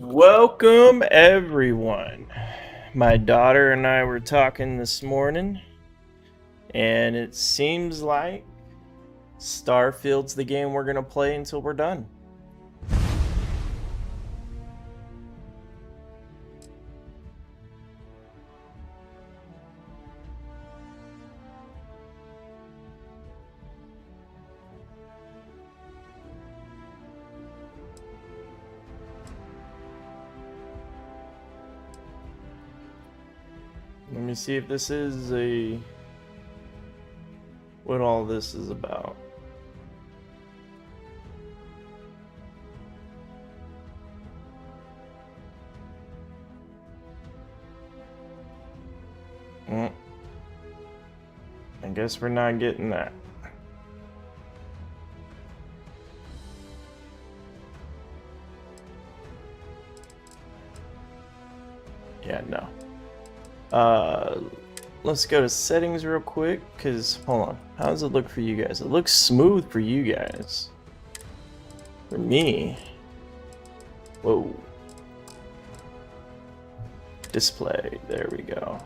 Welcome, everyone. My daughter and I were talking this morning, and it seems like Starfield's the game we're going to play until we're done. Let me see if this is what all this is about. I guess we're not getting that. Yeah, no. Let's go to settings real quick, because, hold on. How does it look for you guys? It looks smooth for you guys. For me... Whoa. Display, there we go.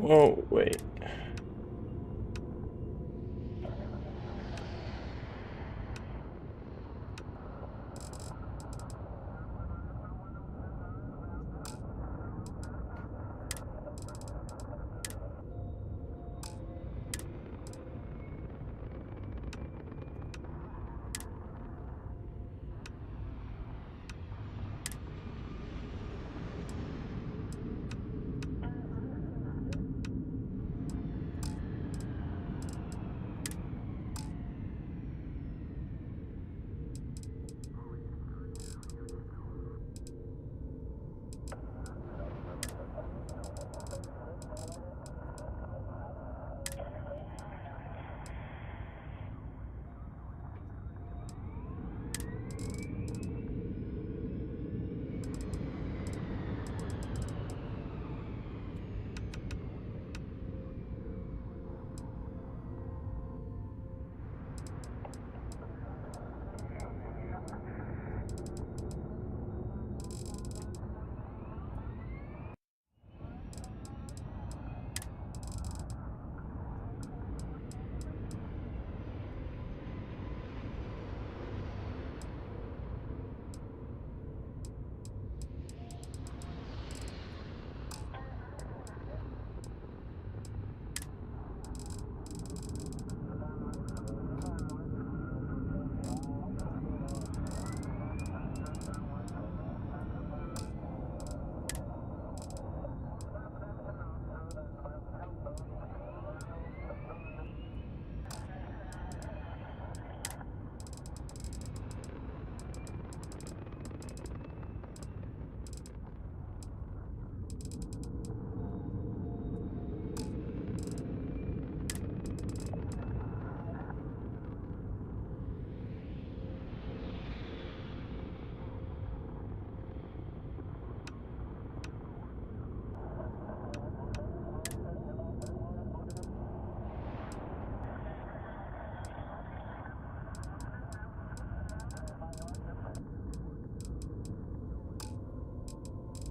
Oh, wait.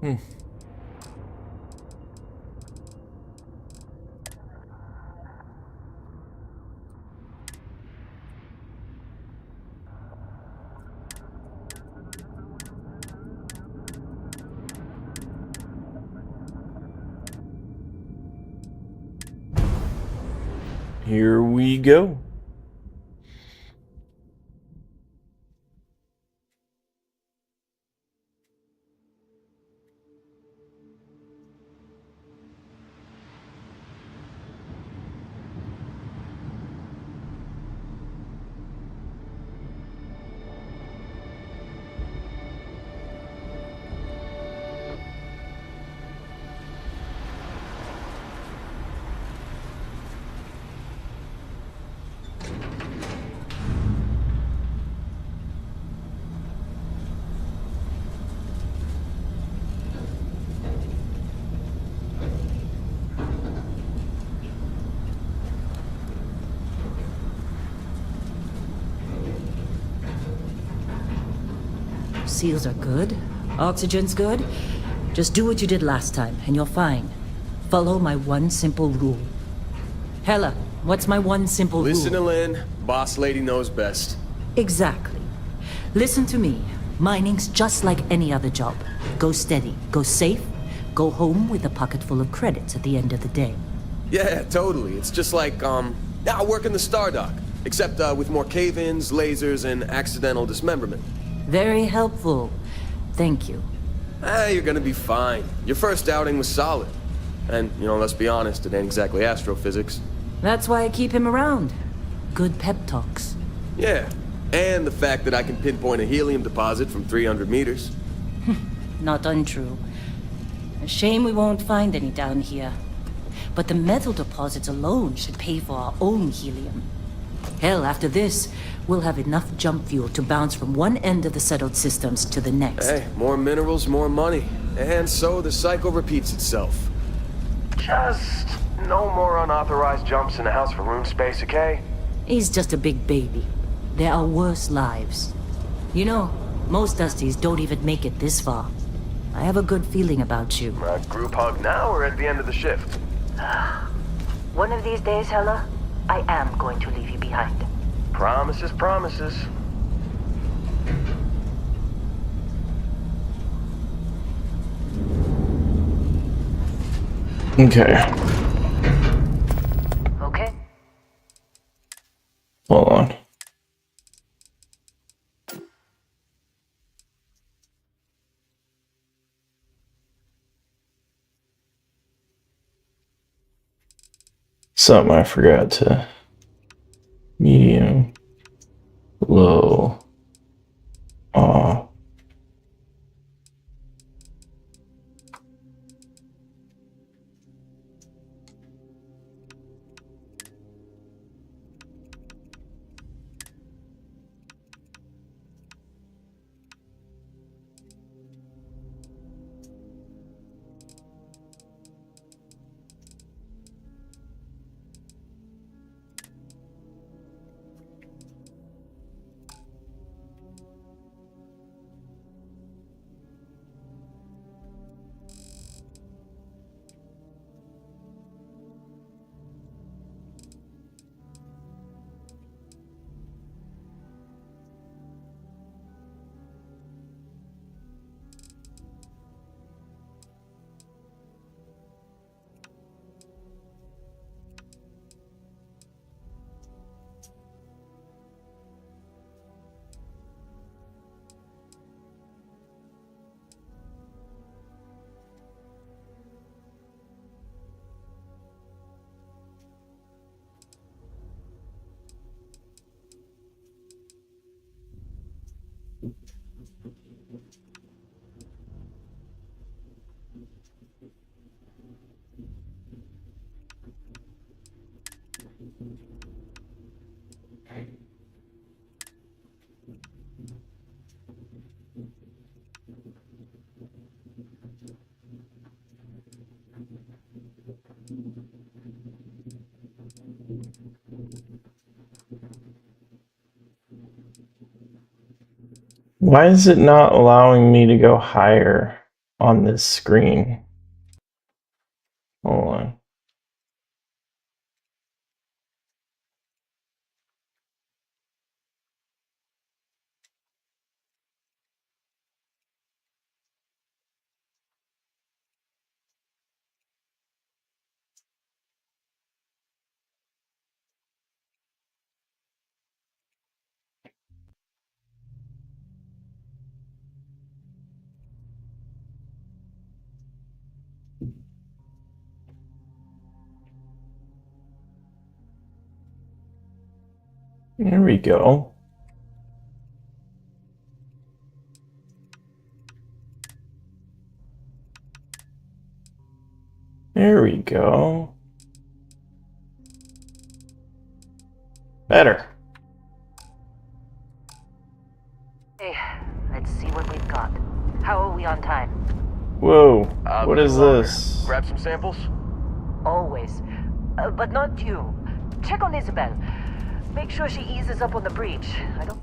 Here we go. Seals are good. Oxygen's good. Just do what you did last time, and you're fine. Follow my one simple rule. Hella, what's my one simple rule? Listen to Lynn. Boss lady knows best. Exactly. Listen to me. Mining's just like any other job. Go steady, go safe, go home with a pocket full of credits at the end of the day. Yeah, totally. It's just like, I work in the Star Dock. Except, with more cave-ins, lasers, and accidental dismemberment. Very helpful. Thank you. You're gonna be fine. Your first outing was solid. And, let's be honest, it ain't exactly astrophysics. That's why I keep him around. Good pep talks. Yeah, and the fact that I can pinpoint a helium deposit from 300 meters. Not untrue. A shame we won't find any down here. But the metal deposits alone should pay for our own helium. Hell, after this, we'll have enough jump fuel to bounce from one end of the settled systems to the next. Hey, more minerals, more money. And so the cycle repeats itself. Just no more unauthorized jumps in the house for room space, okay? He's just a big baby. There are worse lives. You know, most Dusties don't even make it this far. I have a good feeling about you. Group hug now or at the end of the shift? One of these days, Hella, I am going to leave you behind. Promises, promises. Okay. Okay. Hold on. Something I forgot to. Medium. Low. Off. Why is it not allowing me to go higher? on this screen. Hold on. There we go. There we go. Better. Hey, let's see what we've got. How are we on time? Whoa, A what little is longer. this? Grab some samples? Always. But not you. Check on Isabel. Make sure she eases up on the breach. I don't...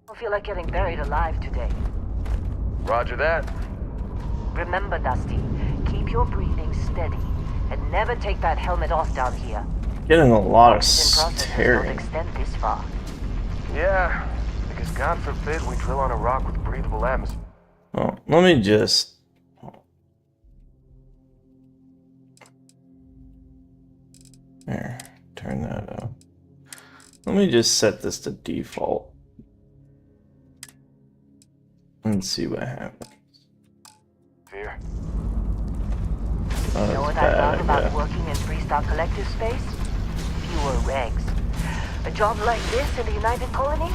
I feel like getting buried alive today. Roger that. Remember, Dusty, keep your breathing steady and never take that helmet off down here. Getting a lot of Oxygen processes don't staring. extend this far. Yeah, because God forbid we drill on a rock with breathable atmosphere. Oh, let me just... There, turn that up. Let me just set this to default. And see what happens. Fear. Not You know as what I love bad, I about guess. working in Freestar Collective space? Fewer regs. A job like this in the United Colony?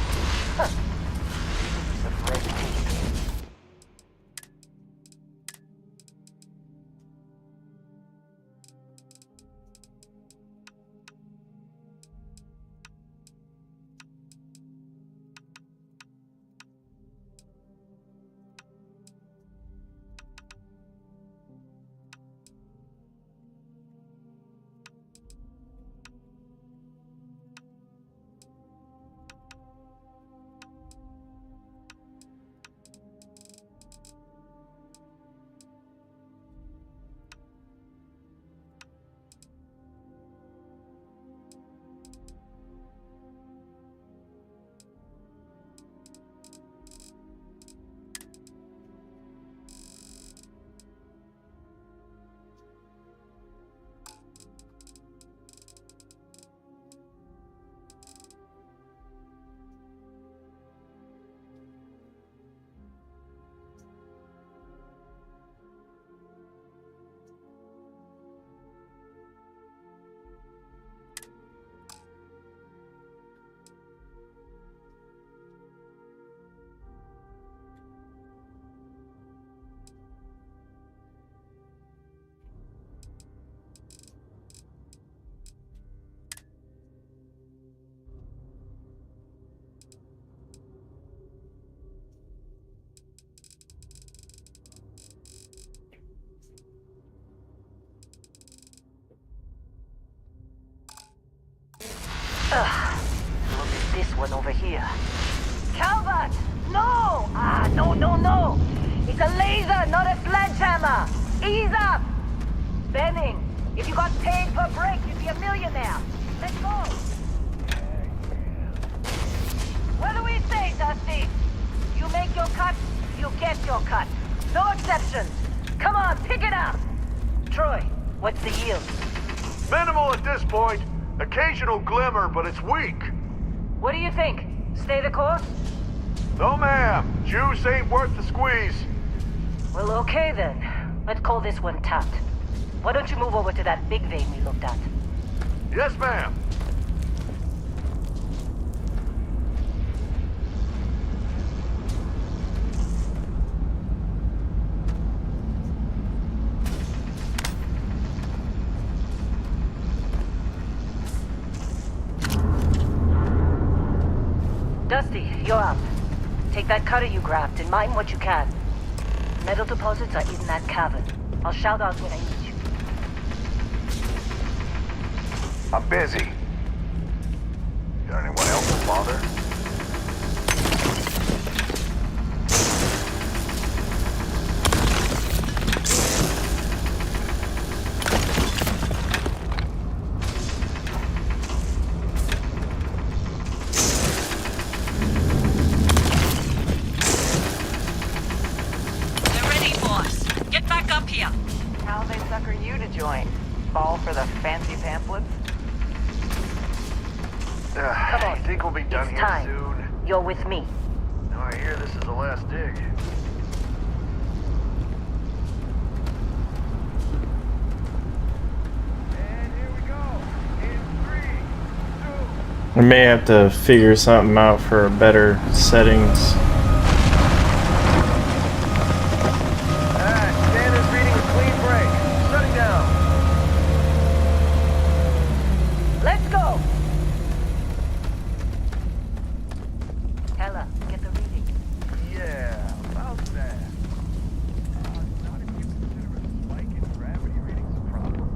Huh. Piece of red tape. Look at this one over here. Calvert! No! No. It's a laser, not a sledgehammer. Ease up! Benning, if you got paid per break, you'd be a millionaire. Let's go! What do we say, Dusty? You make your cut, you get your cut. No exceptions. Come on, pick it up! Troy, what's the yield? Minimal at this point. Occasional glimmer, but it's weak. What do you think? Stay the course? No, ma'am. Juice ain't worth the squeeze. Well, okay then. Let's call this one tapped. Why don't you move over to that big vein we looked at? Yes, ma'am. Dusty, you're up. Take that cutter you grabbed and mine what you can. Metal deposits are in that cavern. I'll shout out when I need you. I'm busy. Got anyone else to bother? How they sucker you to join? Fall for the fancy pamphlets? Come on. You think we'll be done It's here time. soon? You're with me. No, I hear this is the last dig. And here we go. In 3, 2. We may have to figure something out for better settings. Standards reading a clean break. Shutting down. Let's go! Hella, get the reading. Yeah, about that. Not if you consider a spike in gravity readings a problem.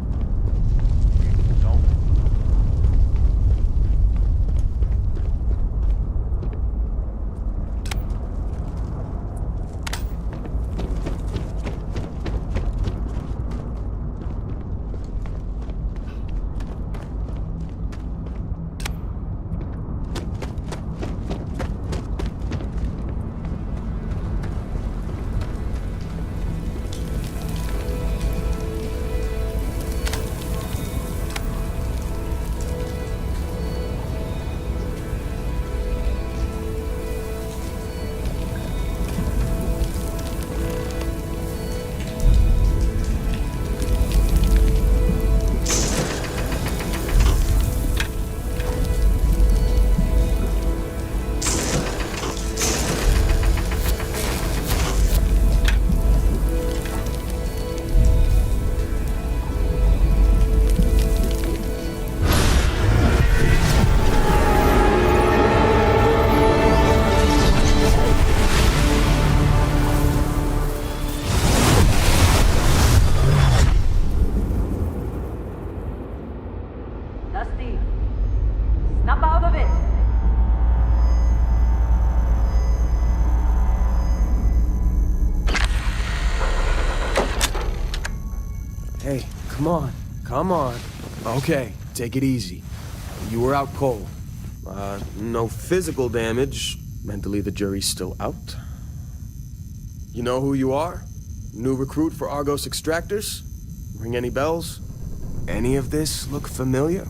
Don't. Dusty, snap out of it! Hey, come on. Come on. Okay, take it easy. You were out cold. No physical damage. Mentally, the jury's still out. You know who you are? New recruit for Argos Extractors? Ring any bells? Any of this look familiar?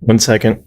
1 second.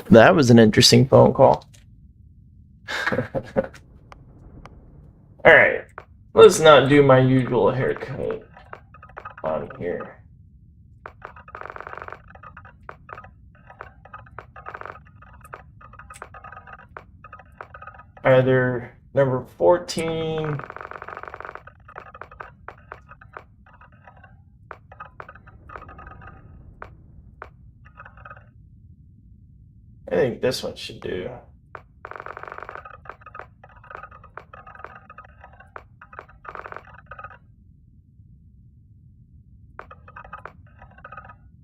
That was an interesting phone call. Alright, let's not do my usual haircut on here. Either number 14 I think this one should do.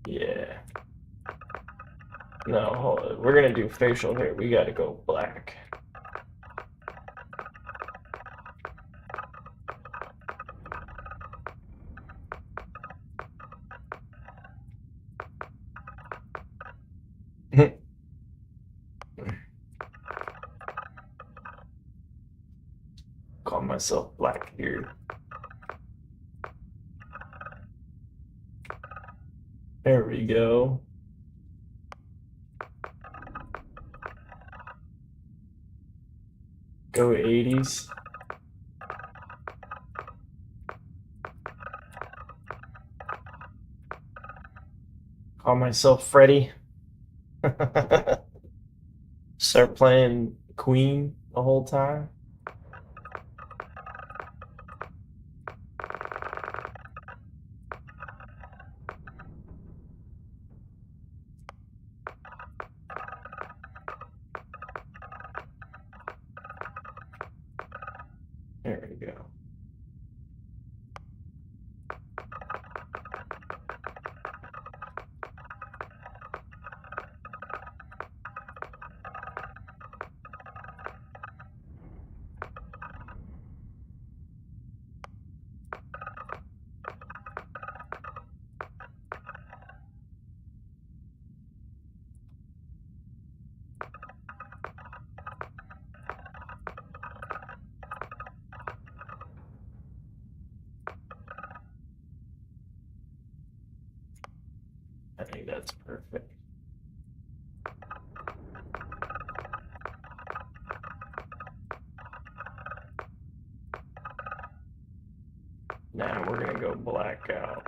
Yeah. No, hold on. We're gonna do facial hair. We gotta go black. Call myself black here. There we go. Go 80s. Call myself Freddy. Start playing Queen the whole time. There we go. I think that's perfect. Now we're gonna go black out.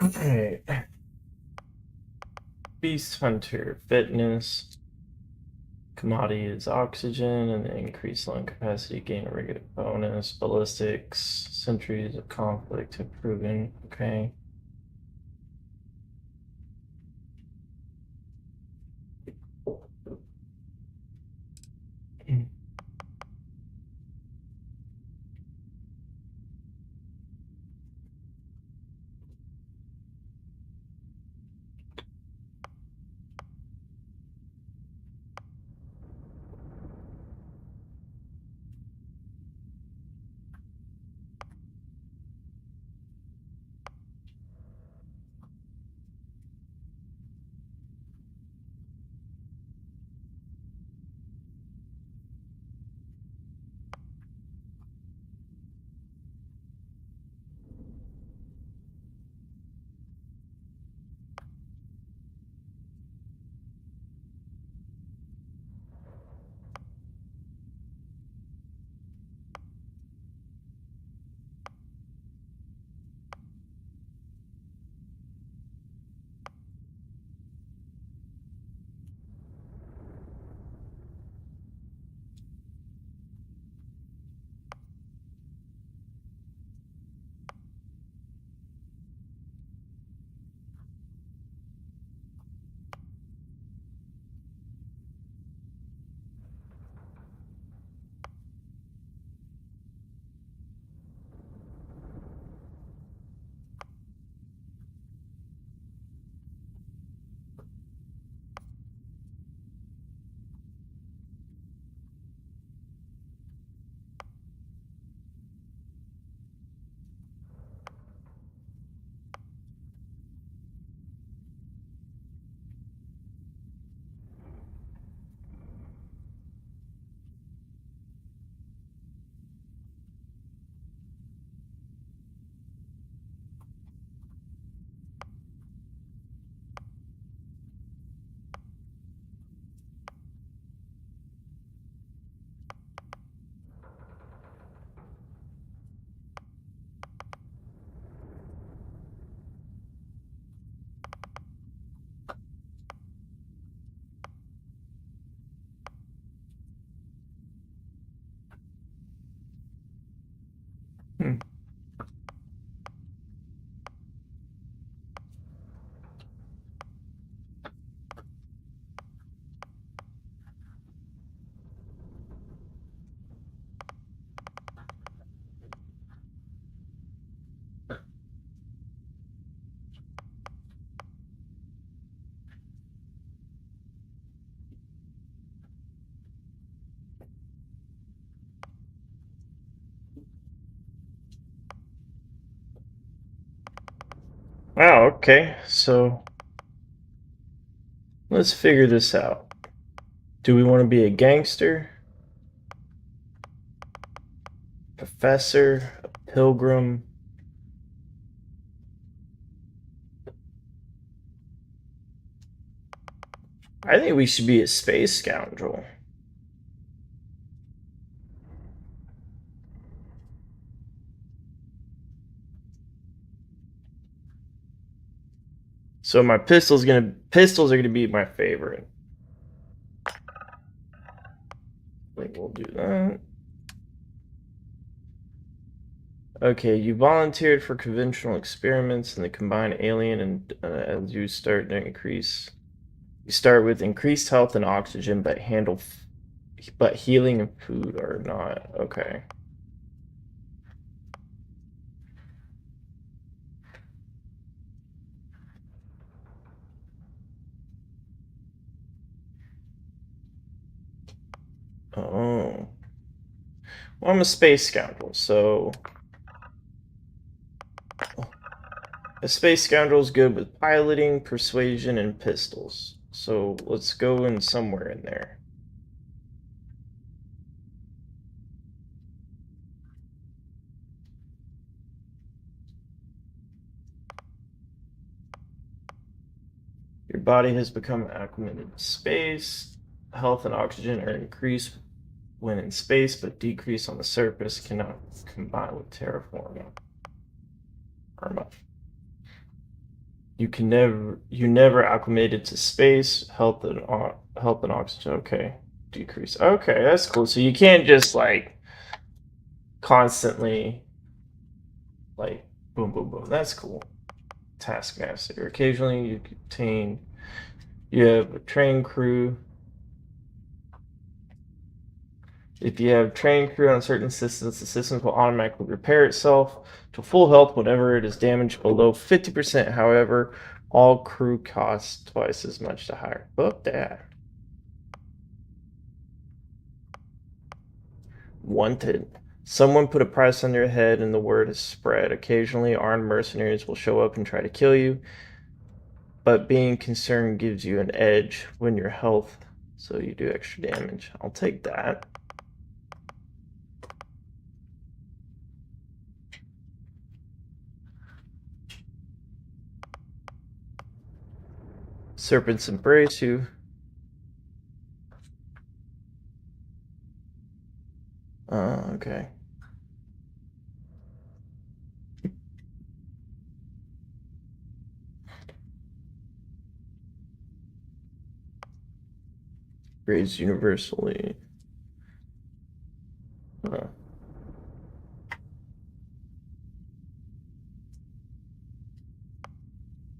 Alright. Beast Hunter, fitness. Commodity is oxygen, and the increased lung capacity gain a regular bonus. Ballistics, centuries of conflict have proven. Okay. Hmm. Wow, okay, so let's figure this out. Do we want to be a gangster? Professor? A pilgrim? I think we should be a space scoundrel. So my pistols are gonna be my favorite. I think we'll do that. Okay, you volunteered for conventional experiments in the combined alien, and as you start to increase, you start with increased health and oxygen, but but healing and food are not. Okay. Oh. Well, I'm a space scoundrel, so a space scoundrel is good with piloting, persuasion, and pistols. So let's go in somewhere in there. Your body has become acclimated to space. Health and oxygen are increased when in space, but decrease on the surface. Cannot combine with terraforming. Arma. you never acclimated to space. Health and oxygen. Okay, decrease. Okay, that's cool. So you can't just like constantly like boom, boom, boom. That's cool. Taskmaster. Occasionally you contain. You have a train crew. If you have trained crew on certain systems, the systems will automatically repair itself to full health whenever it is damaged below 50%. However, all crew cost twice as much to hire. Fuck that. Wanted. Someone put a price on your head and the word is spread. Occasionally, armed mercenaries will show up and try to kill you, but being concerned gives you an edge when your health, so you do extra damage. I'll take that. Serpents embrace you. Okay. Raised universally.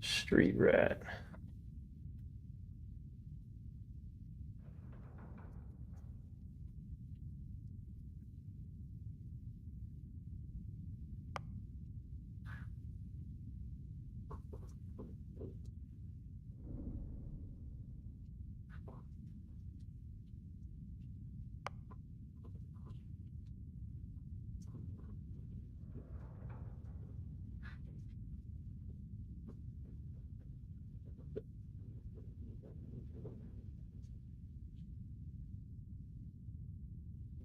Street rat.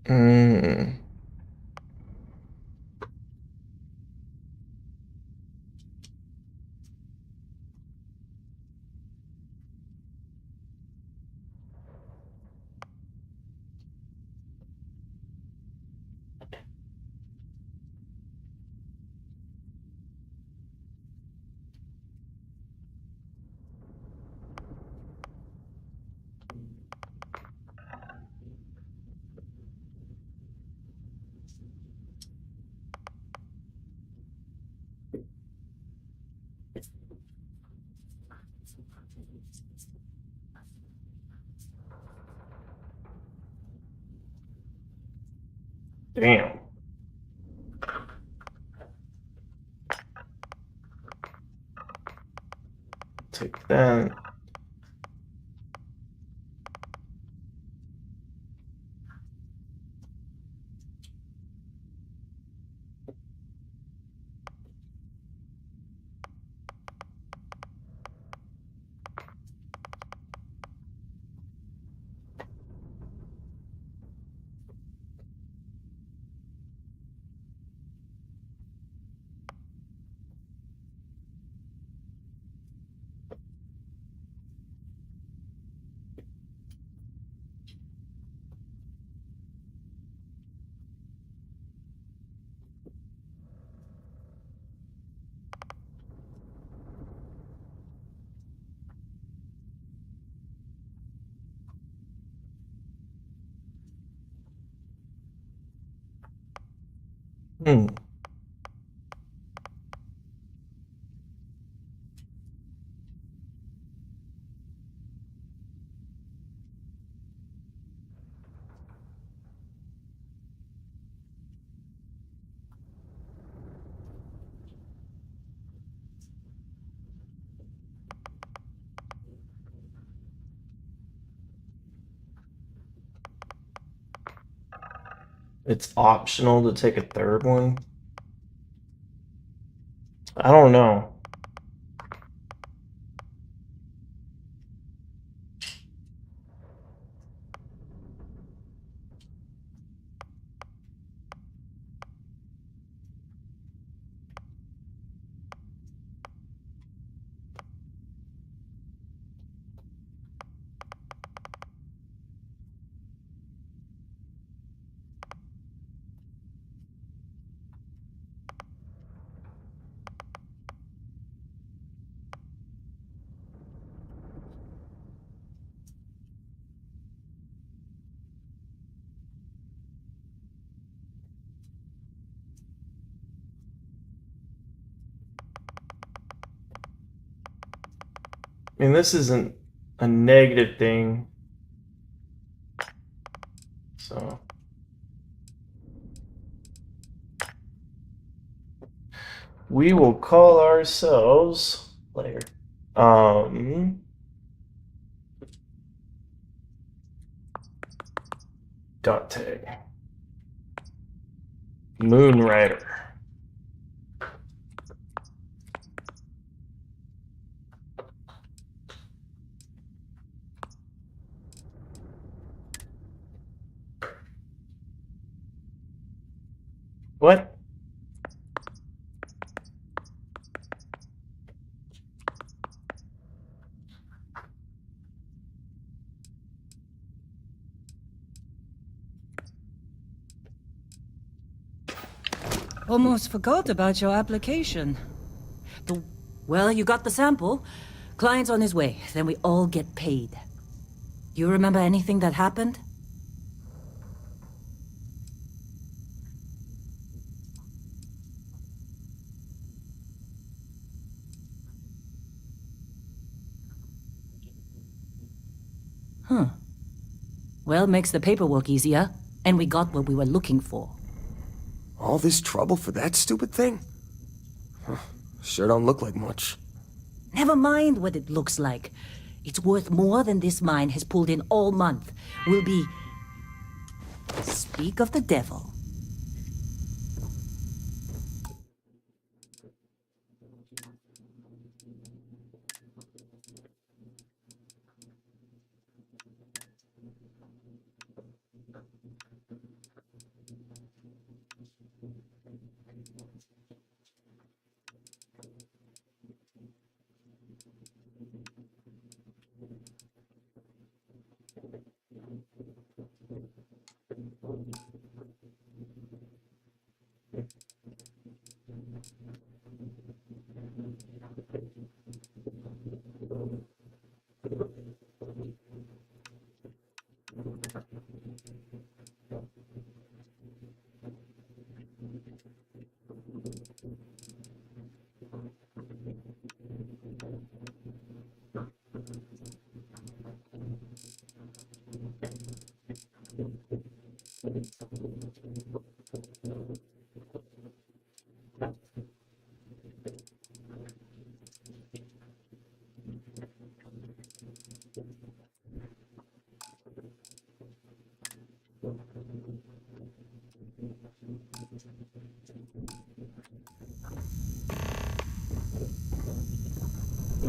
Mm. Damn. Take that. Hmm. It's optional to take a third one. I don't know. I mean, this isn't a negative thing. So we will call ourselves later. Dante. Moonrider. What? Almost forgot about your application. Well, you got the sample. Client's on his way, then we all get paid. You remember anything that happened? Huh. Well, makes the paperwork easier, and we got what we were looking for. All this trouble for that stupid thing? Huh. Sure don't look like much. Never mind what it looks like. It's worth more than this mine has pulled in all month. We'll be... Speak of the devil.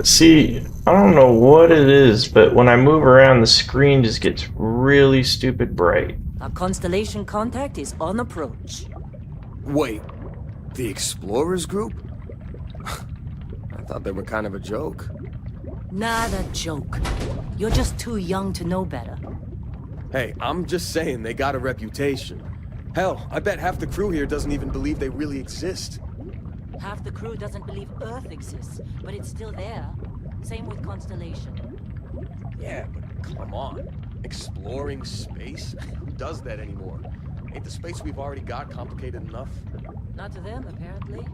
See, I don't know what it is, but when I move around, the screen just gets really stupid bright. Our constellation contact is on approach. Wait, the Explorers group? I thought they were kind of a joke. Not a joke. You're just too young to know better. Hey, I'm just saying they got a reputation. Hell, I bet half the crew here doesn't even believe they really exist. Half the crew doesn't believe Earth exists, but it's still there. Same with Constellation. Yeah, but come on. Exploring space? Who does that anymore? Ain't the space we've already got complicated enough? Not to them, apparently.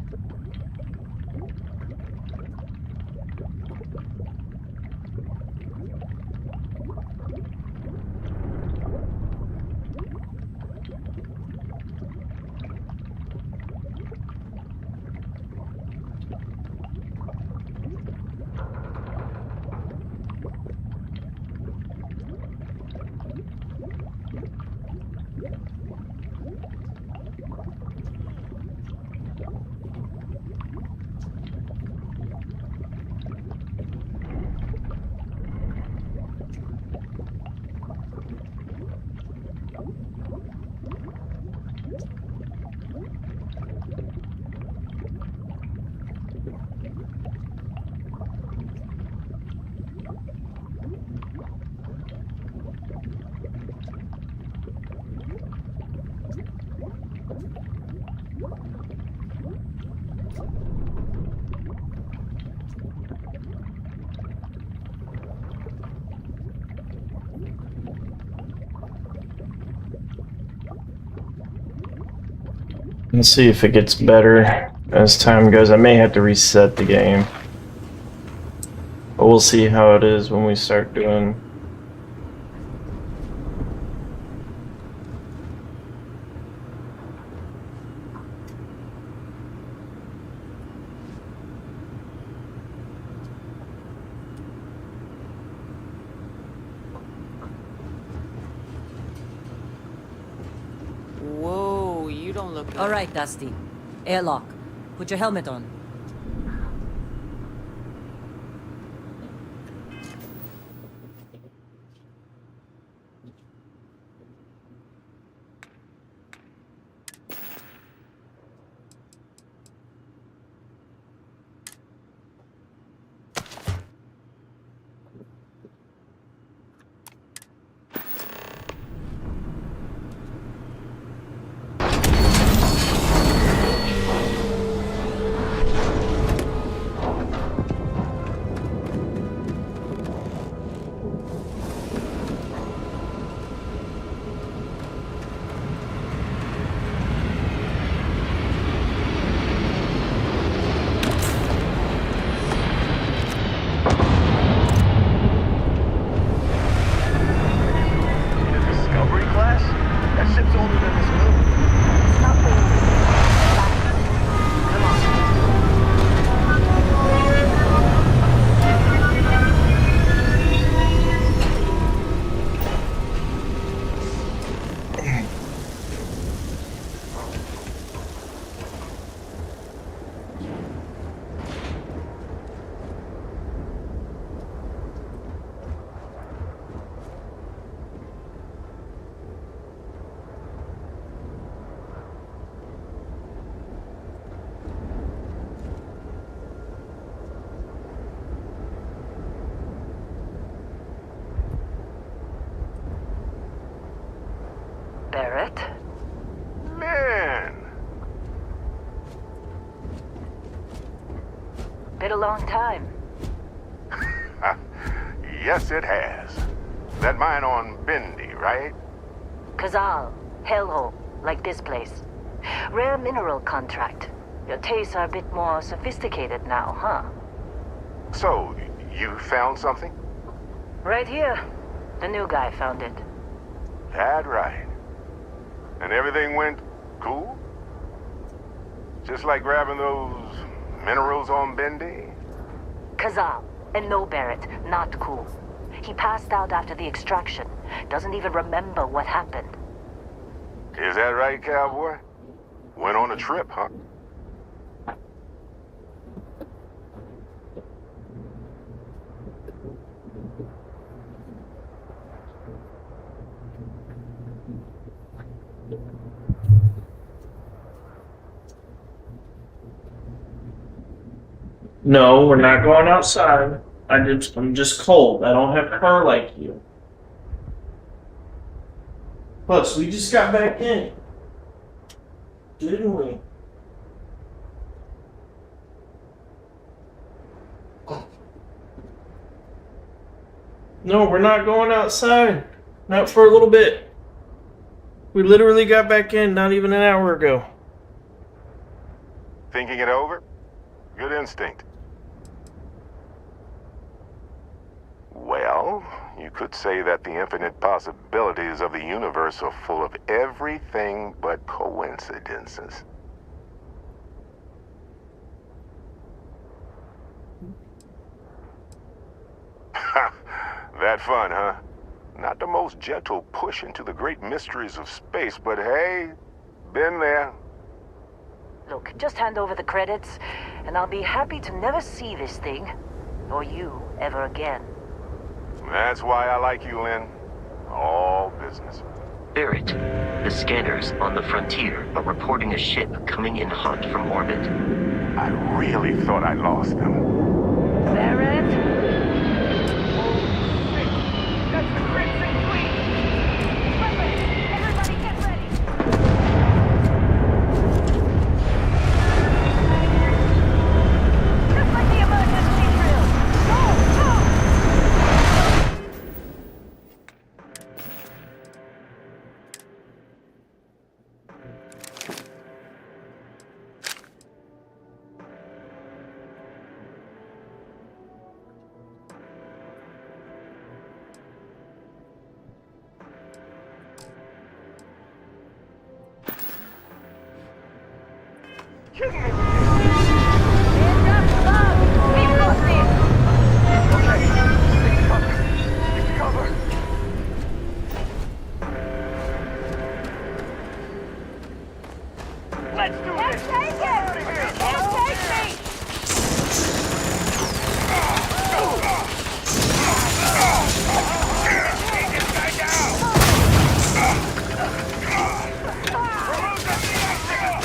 Let's see if it gets better as time goes. I may have to reset the game. But we'll see how it is when we start doing. Whoa, you don't look good. All right, Dusty. Airlock. Put your helmet on. Discovery class? That ship's older than this moon. It's not old. Come on. Barrett? Man! Been a long time. Yes, it has. That mine on Bendy, right? Kazal, hellhole, like this place. Rare mineral contract. Your tastes are a bit more sophisticated now, huh? So, you found something? Right here. The new guy found it. That right. And everything went cool? Just like grabbing those minerals on Bendy? Kazal, and no Barrett, not cool. He passed out after the extraction. Doesn't even remember what happened. Is that right, cowboy? Went on a trip, huh? No, we're not going outside. I'm just cold. I don't have fur like you. Plus, we just got back in. Didn't we? No, we're not going outside. Not for a little bit. We literally got back in not even an hour ago. Thinking it over? Good instinct. Well, you could say that the infinite possibilities of the universe are full of everything but coincidences. That fun, huh? Not the most gentle push into the great mysteries of space, but hey, been there. Look, just hand over the credits, and I'll be happy to never see this thing, or you, ever again. That's why I like you, Lynn. All business. Barrett, the scanners on the frontier are reporting a ship coming in hot from orbit. I really thought I lost them. Barrett? That's the Crimson Fleet! Everybody get ready! Just like the emergency drill! Go! Go! kidding me? We've got this! Okay, take cover. Take cover. Let's do this! Take Get out of here! Can't take me! Take this guy down! We're losing the action fast!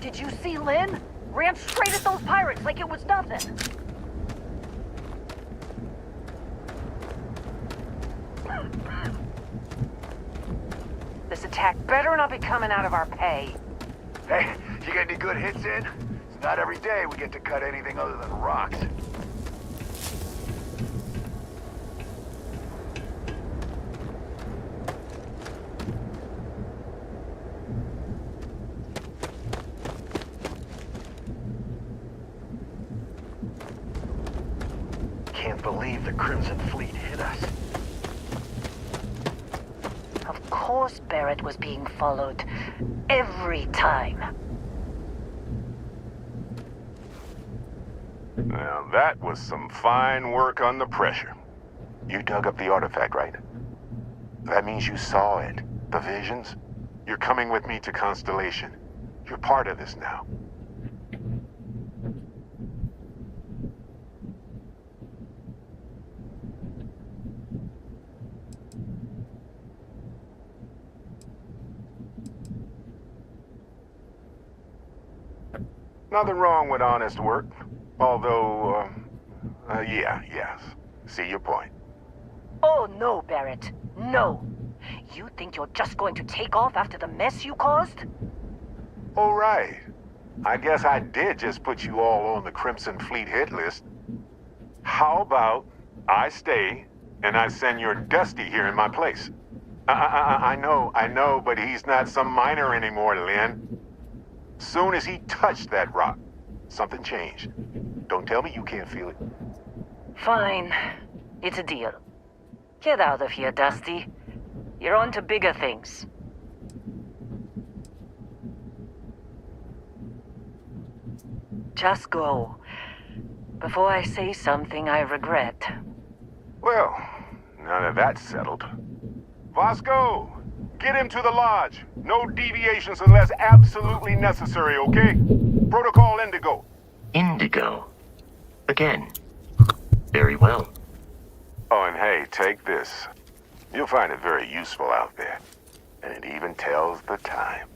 Did you see Lynn? Ran straight at those pirates like it was nothing. This attack better not be coming out of our pay. Hey, you get any good hits in? It's not every day we get to cut anything other than rocks. Can't believe the Crimson Fleet hit us. Of course Barrett was being followed. Every time. Now, that was some fine work under pressure. You dug up the artifact, right? That means you saw it. The visions? You're coming with me to Constellation. You're part of this now. Nothing wrong with honest work. Although, yes. See your point. Oh no, Barrett. No. You think you're just going to take off after the mess you caused? All right. I guess I did just put you all on the Crimson Fleet hit list. How about I stay and I send your Dusty here in my place? I know, but he's not some miner anymore, Lynn. Soon as he touched that rock, something changed. Don't tell me you can't feel it. Fine. It's a deal. Get out of here, Dusty. You're on to bigger things. Just go. Before I say something I regret. Well, now that that's settled. Vasco, get him to the lodge. No deviations unless absolutely necessary, okay? Protocol Indigo. Indigo. Again. Very well. Oh, and hey, take this. You'll find it very useful out there. And it even tells the time.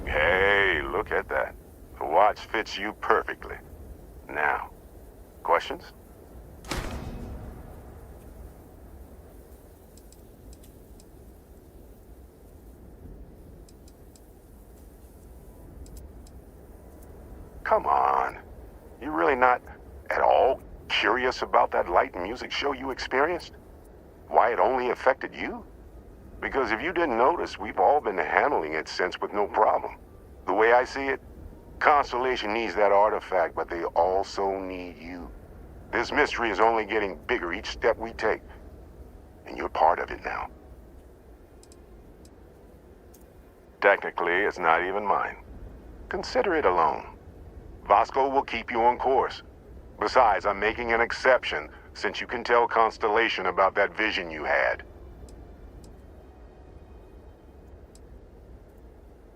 Hey, look at that. The watch fits you perfectly. Now, questions? Come on. You really not at all curious about that light and music show you experienced? Why it only affected you? Because if you didn't notice, we've all been handling it since with no problem. The way I see it, Constellation needs that artifact, but they also need you. This mystery is only getting bigger each step we take, and you're part of it now. Technically, it's not even mine. Consider it a loan. Vasco will keep you on course. Besides, I'm making an exception since you can tell Constellation about that vision you had.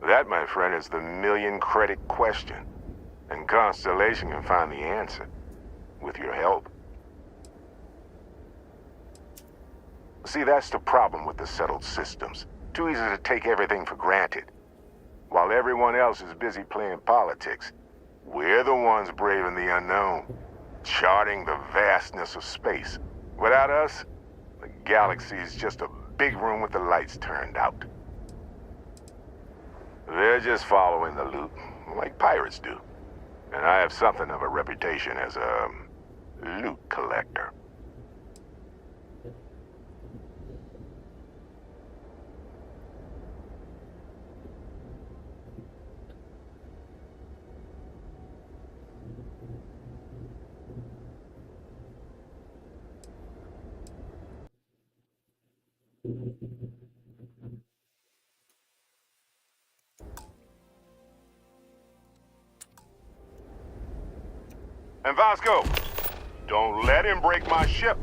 That, my friend, is the million-credit question. And Constellation can find the answer. With your help. See, that's the problem with the settled systems. Too easy to take everything for granted. While everyone else is busy playing politics, we're the ones braving the unknown, charting the vastness of space. Without us, the galaxy is just a big room with the lights turned out. They're just following the loot, like pirates do. And I have something of a reputation as a loot collector. And Vasco, don't let him break my ship.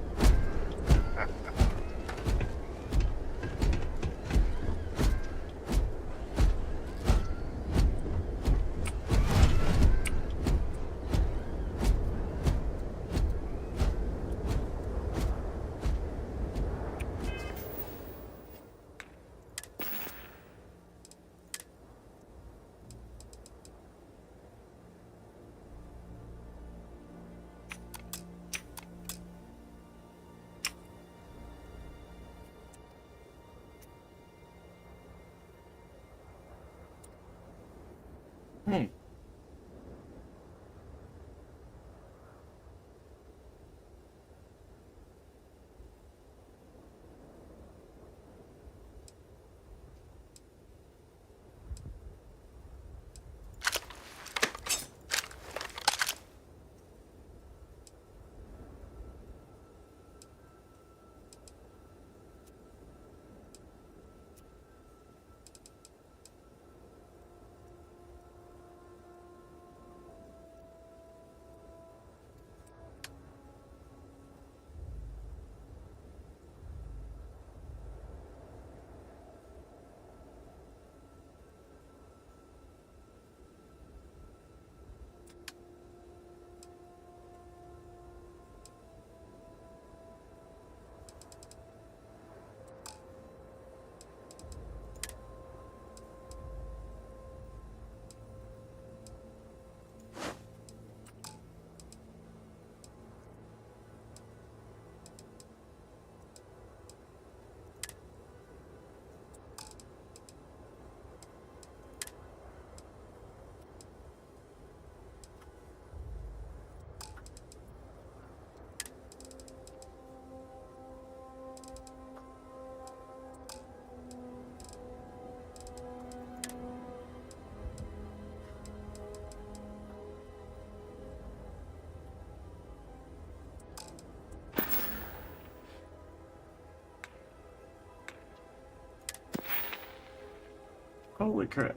Holy crap.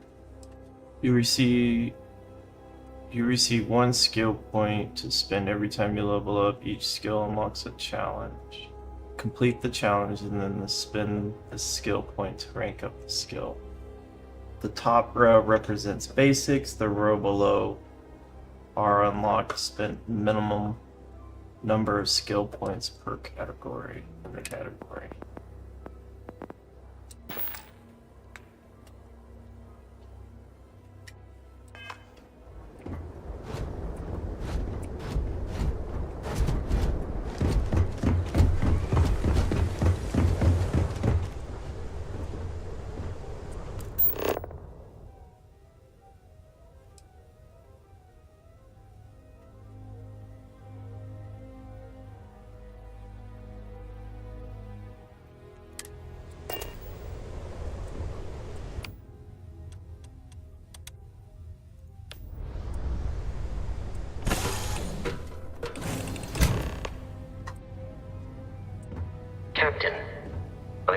You receive one skill point to spend every time you level up. Each skill unlocks a challenge. Complete the challenge and then spend the skill point to rank up the skill. The top row represents basics, the row below are unlocked spent minimum number of skill points per category in the category.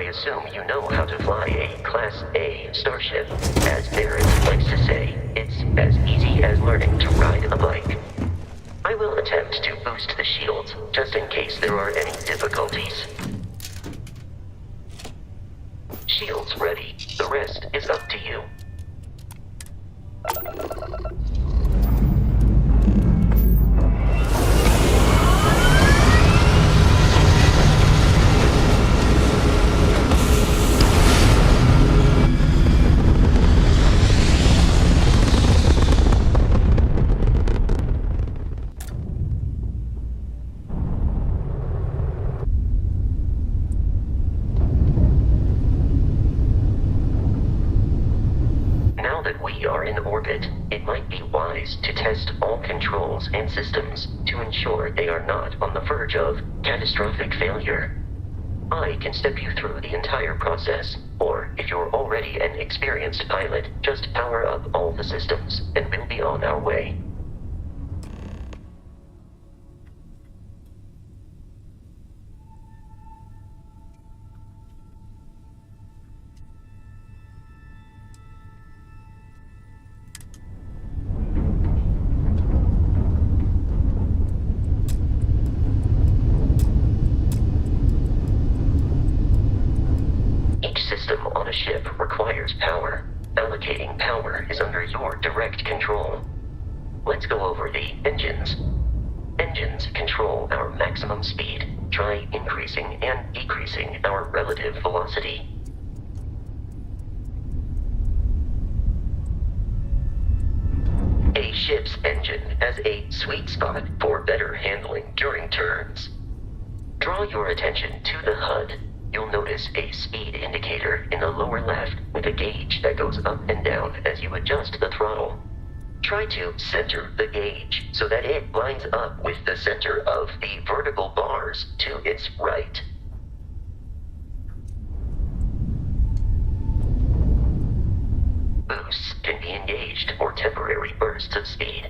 assume you know how to fly a Class A starship. As Barrett likes to say, it's as easy as learning to ride a bike. I will attempt to boost the shields, just in case there are any difficulties. Shields ready. The rest is up to you. Now that we are in orbit, it might be wise to test all controls and systems to ensure they are not on the verge of catastrophic failure. I can step you through the entire process, or if you're already an experienced pilot, just power up all the systems, and we'll be on our way. Each system on a ship requires power. Allocating power is under your direct control. Let's go over the engines. Engines control our maximum speed. Try increasing and decreasing our relative velocity. A ship's engine has a sweet spot for better handling during turns. Draw your attention to the HUD. You'll notice a speed indicator in the lower left with a gauge that goes up and down as you adjust the throttle. Try to center the gauge so that it lines up with the center of the vertical bars to its right. Boosts can be engaged for temporary bursts of speed.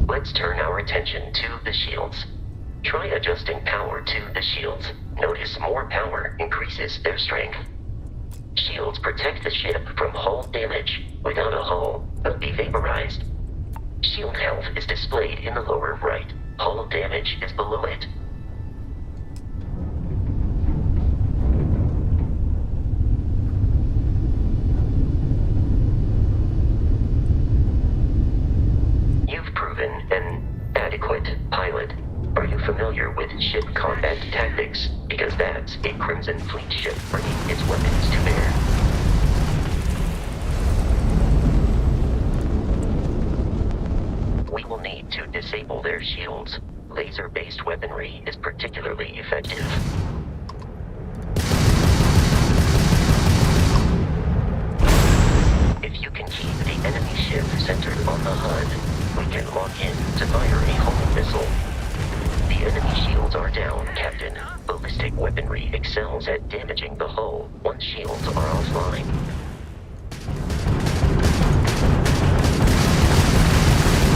Let's turn our attention to the shields. Try adjusting power to the shields. Notice more power increases their strength. Shields protect the ship from hull damage. Without a hull, they'll be vaporized. Shield health is displayed in the lower right. Hull damage is below it. You've proven an adequate pilot. Are you familiar with ship combat tactics? Because that's a Crimson Fleet ship bringing its weapons to bear. We will need to disable their shields. Laser-based weaponry is particularly effective. If you can keep the enemy ship centered on the HUD, we can lock in to fire a homing missile. The enemy shields are down, Captain. Ballistic weaponry excels at damaging the hull once shields are offline.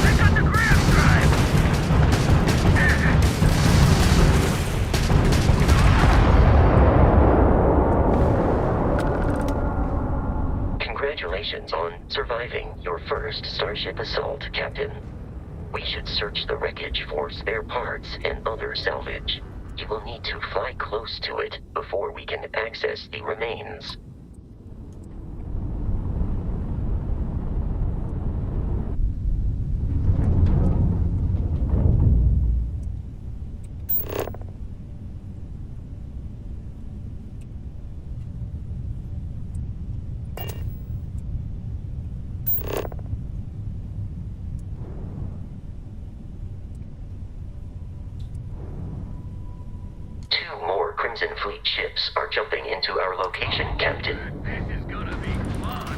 I got the grab drive! Congratulations on surviving your first Starship assault, Captain. We should search the wreckage for spare parts and other salvage. You will need to fly close to it before we can access the remains. Two more Crimson Fleet ships are jumping into our location, Captain. This is gonna be fun.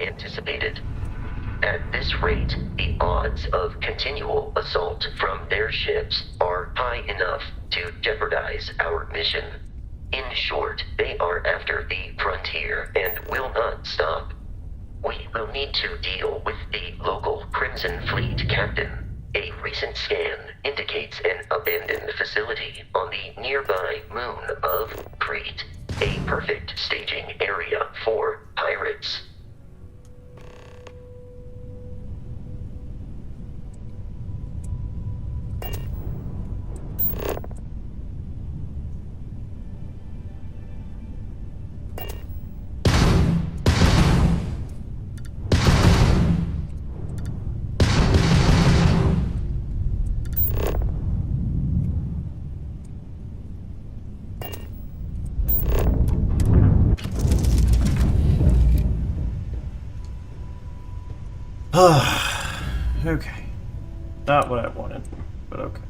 unanticipated. At this rate, the odds of continual assault from their ships are high enough to jeopardize our mission. In short, they are after the frontier and will not stop. We will need to deal with the local Crimson Fleet captain. A recent scan indicates an abandoned facility on the nearby moon of Crete, a perfect staging area for pirates. Okay. Not what I wanted, but okay.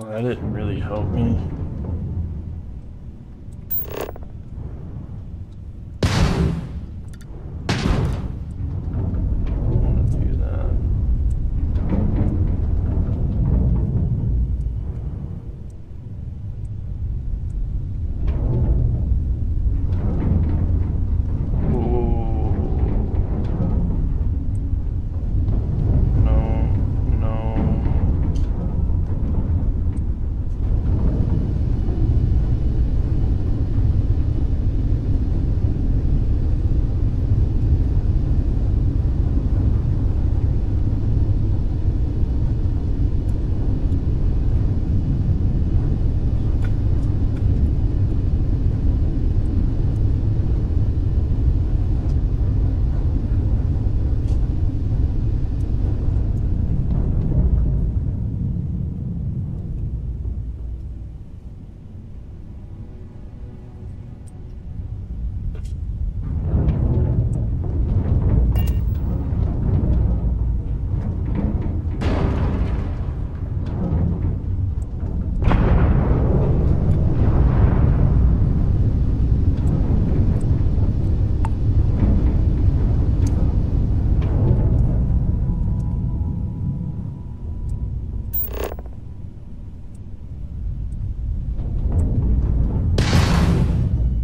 That didn't really help me.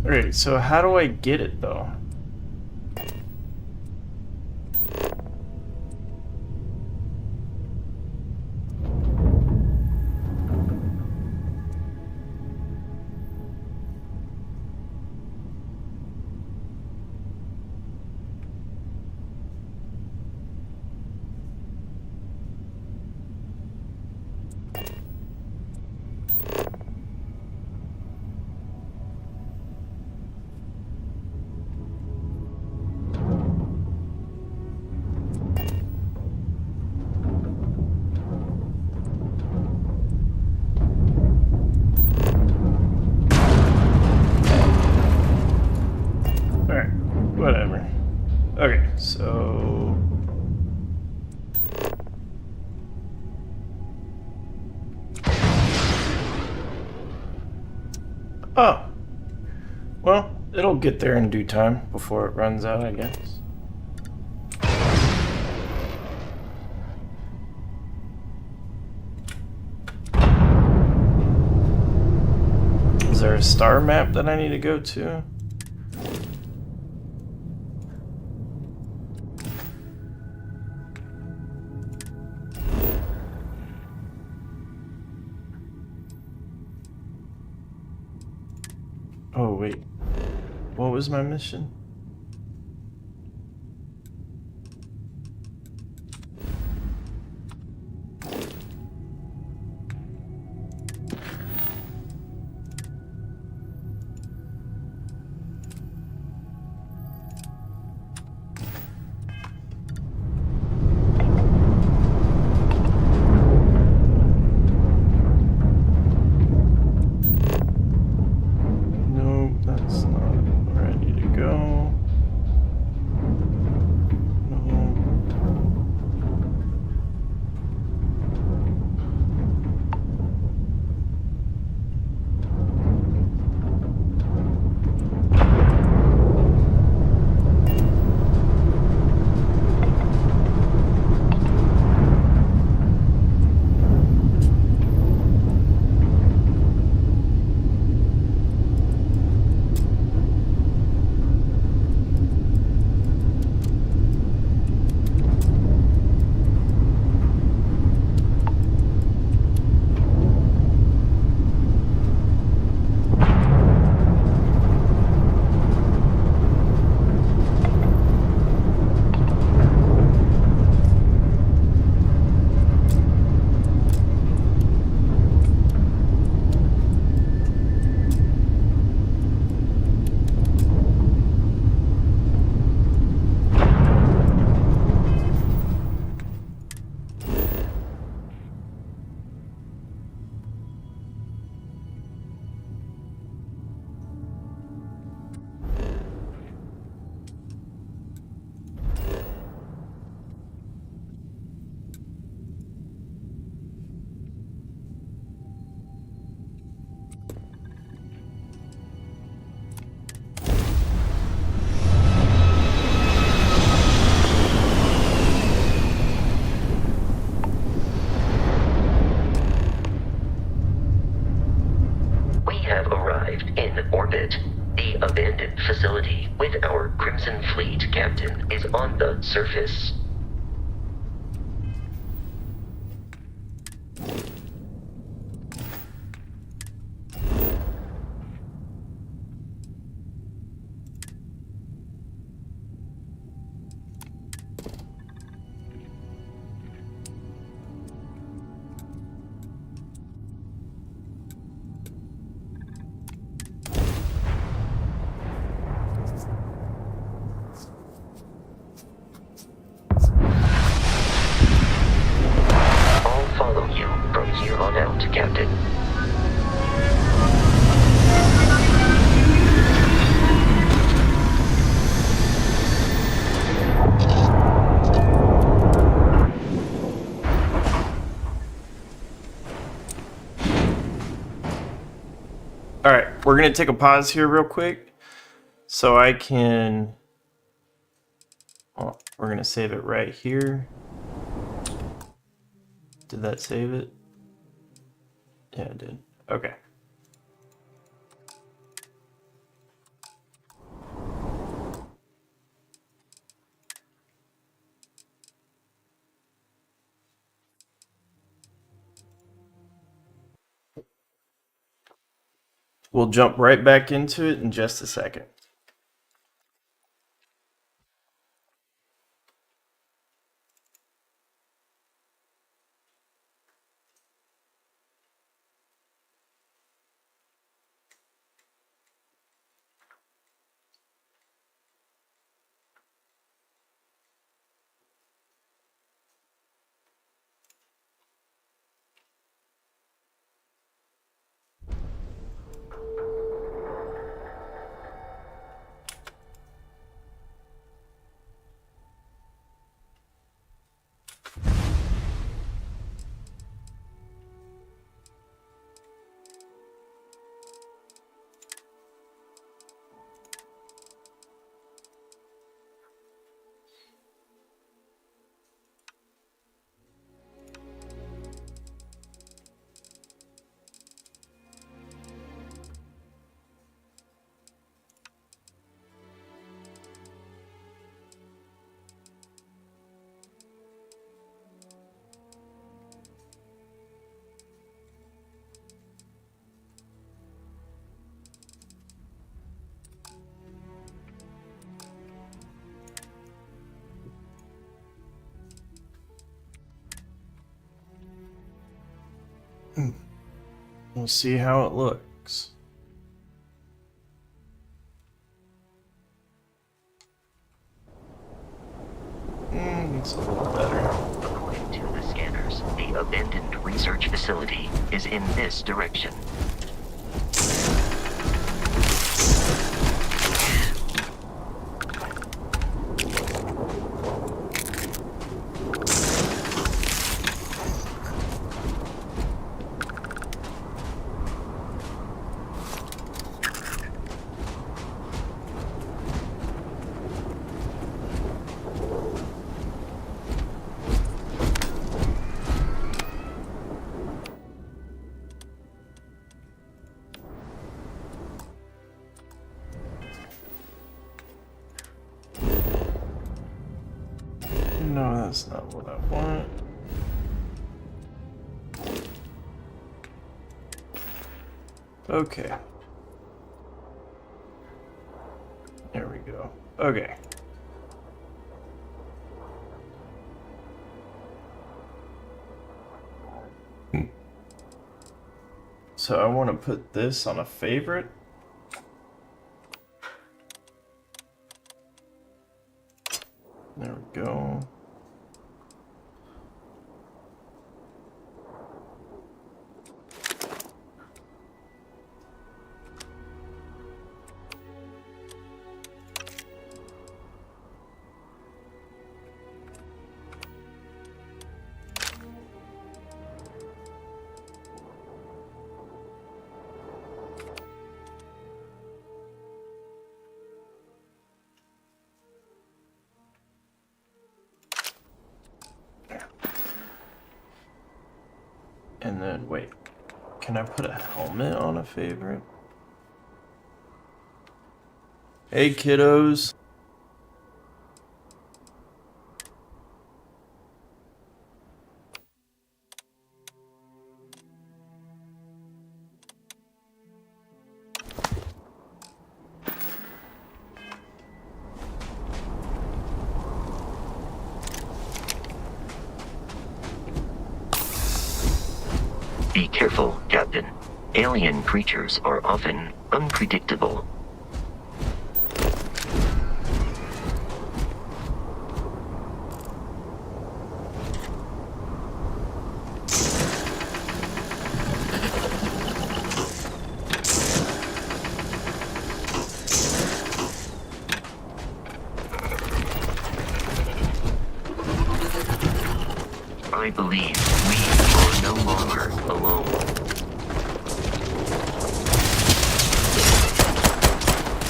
Alright, so how do I get it though? Alright, whatever. Okay, so... Oh. Well, it'll get there in due time before it runs out, I guess. Is there a star map that I need to go to? Oh, wait. What was my mission? No, that's not where I need to go. Your Crimson Fleet captain is on the surface. I'll follow you from here on out, Captain. All right, we're gonna take a pause here real quick, so I can. Oh, we're gonna save it right here. Did that save it? Yeah, it did. Okay. We'll jump right back into it in just a second. We'll see how it looks. It's a little better. According to the scanners, the abandoned research facility is in this direction. No, that's not what I want. Okay. There we go. Okay. So I want to put this on a favorite. There we go. And then, wait, can I put a helmet on a favorite? Hey, kiddos. Be careful, Captain. Alien creatures are often unpredictable. I believe we are no longer alone.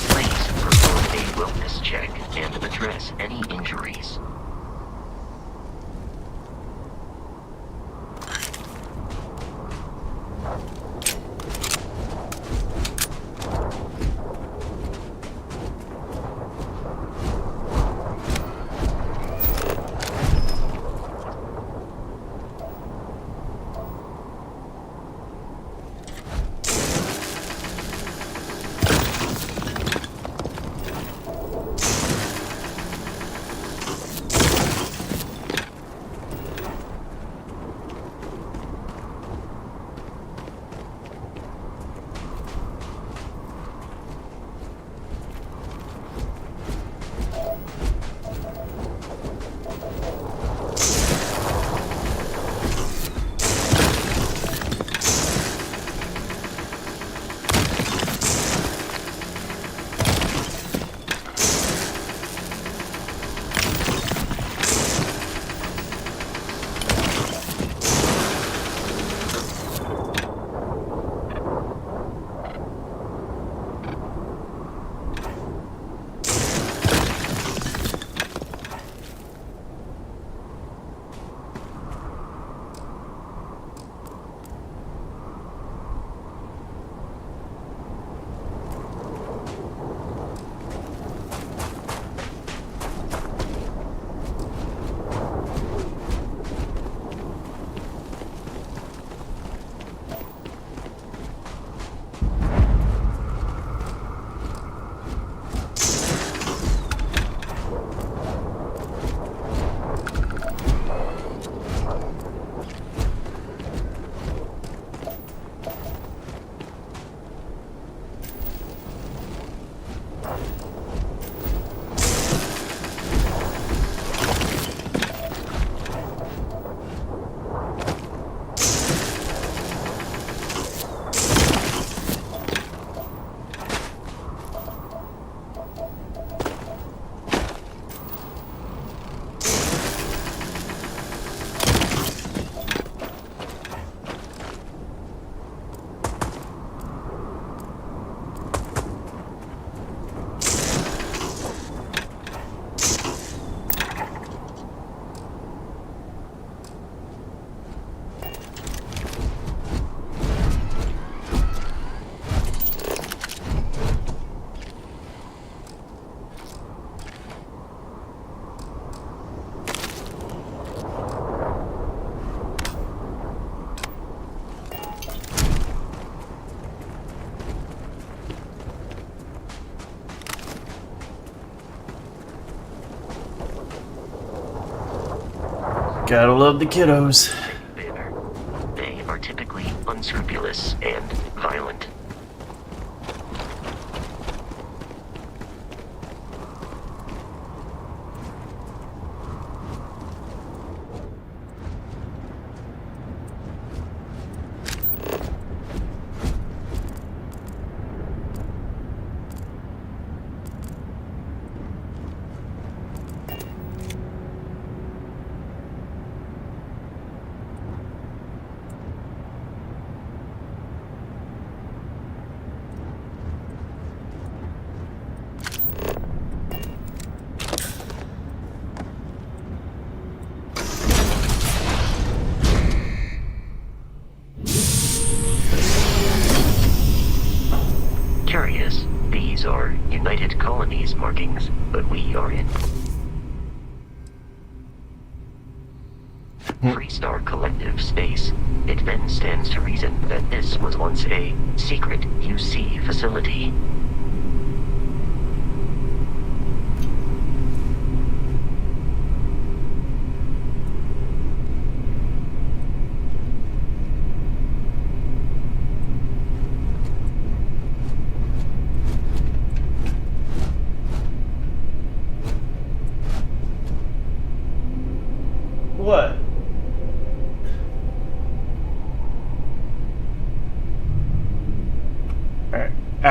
Please perform a wellness check and address any injuries. Gotta love the kiddos. They are typically unscrupulous and violent. Curious, these are United Colonies markings, but we are in Freestar Collective space. It then stands to reason that this was once a secret UC facility.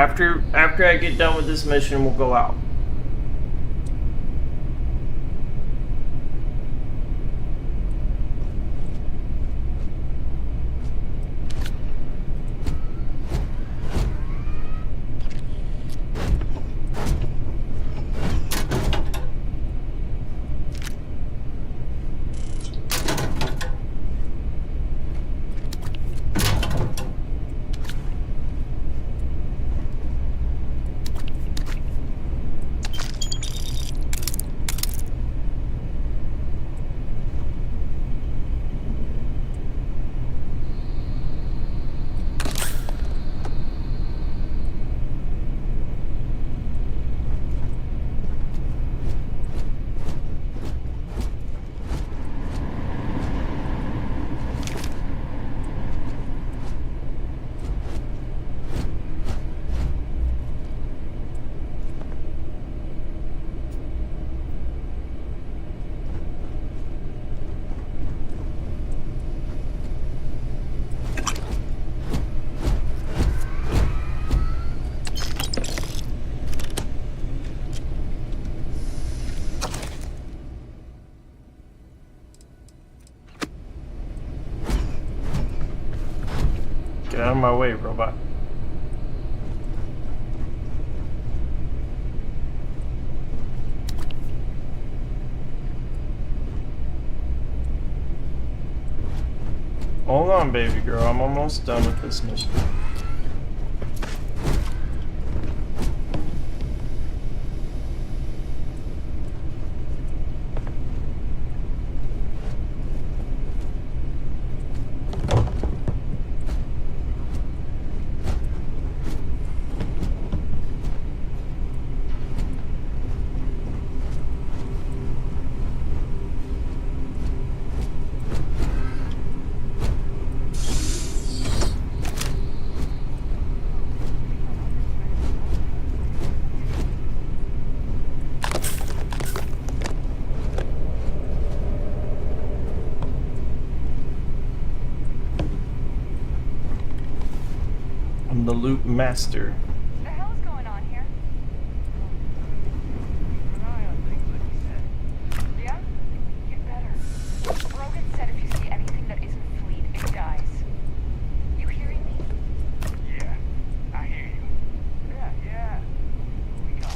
After I get done with this mission, we'll go out. Get out of my way, robot. Hold on, baby girl. I'm almost done with this mission. I'm the loot master. The hell is going on here? Keep an eye on things like you said. Yeah? Get better. Rogan said if you see anything that isn't fleet, it dies. You hearing me? Yeah, I hear you. Yeah. Here we go.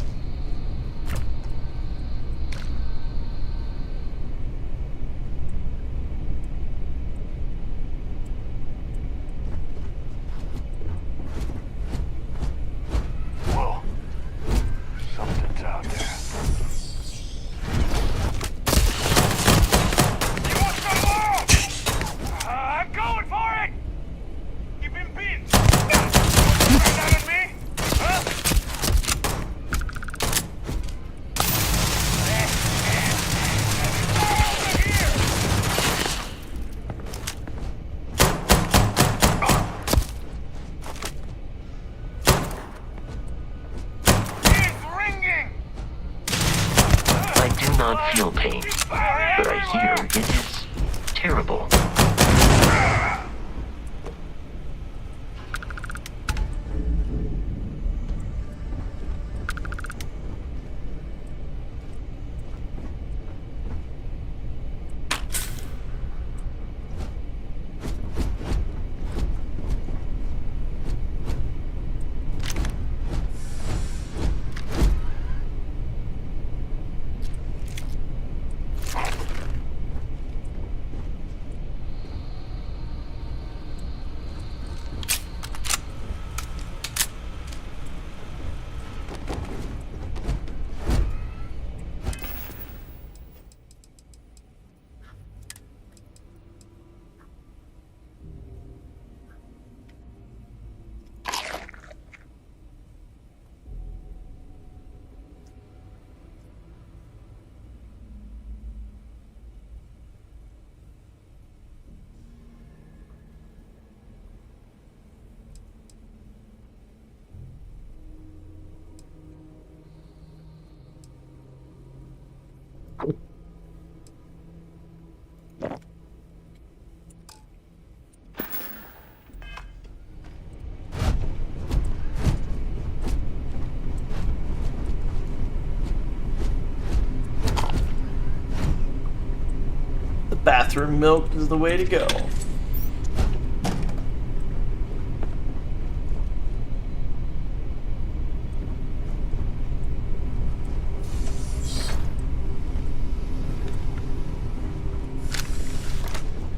Mushroom milk is the way to go.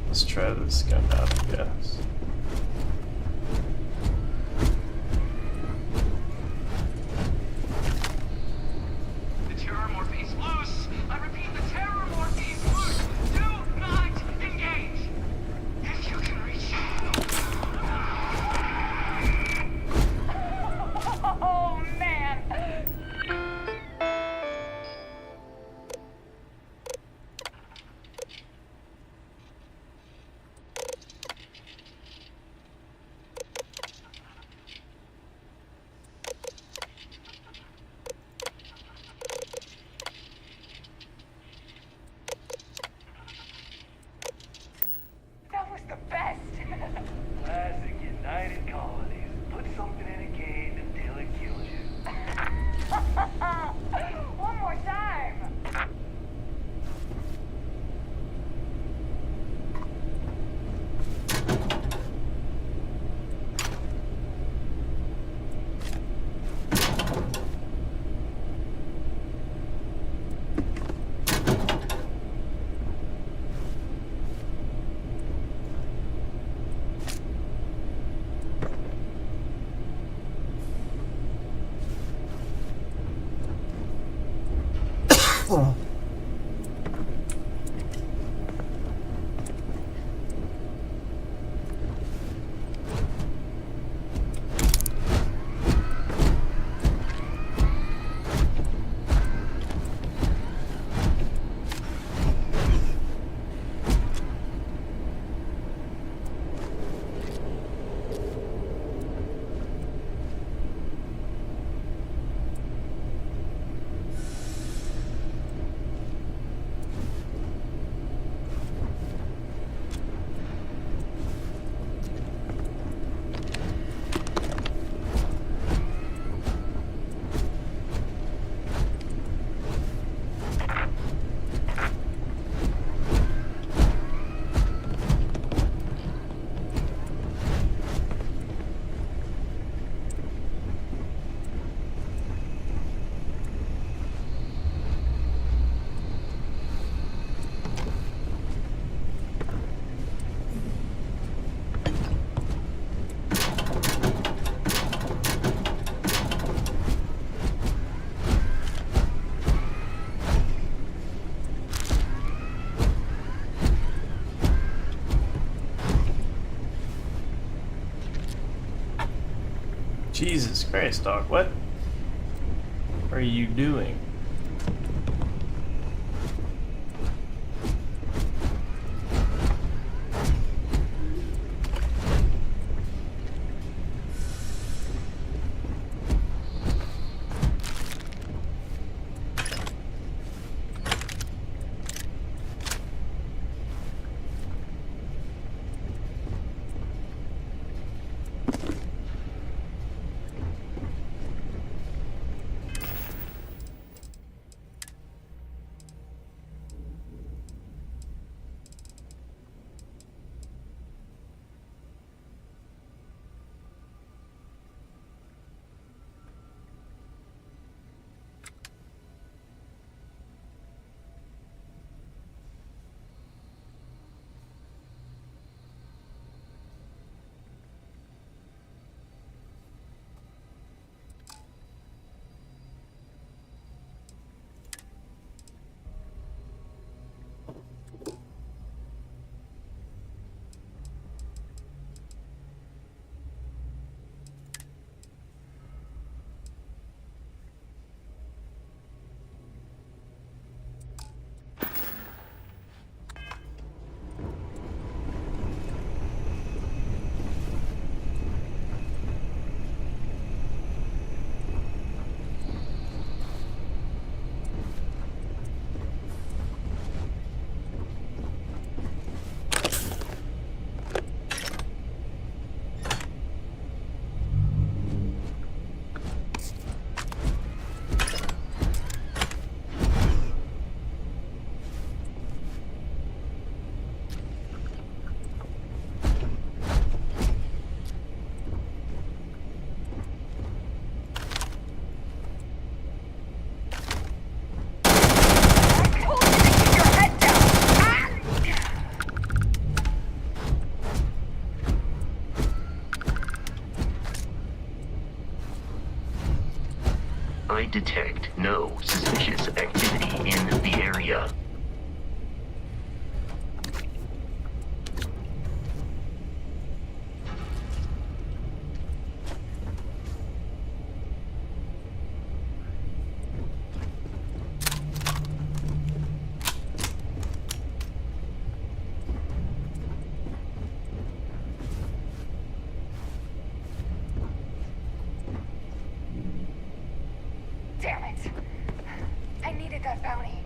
Let's try this gun out, I guess. The terrormorph is loose! I repeat, the terrormorph is loose! Do not engage! If you can reach Oh, man! That was the best! Classic United Colonies. Put something in a cage until it kills you. One more time! Jesus Christ, dog, what are you doing? I detect no suspicious activity in the area. Damn it. I needed that bounty.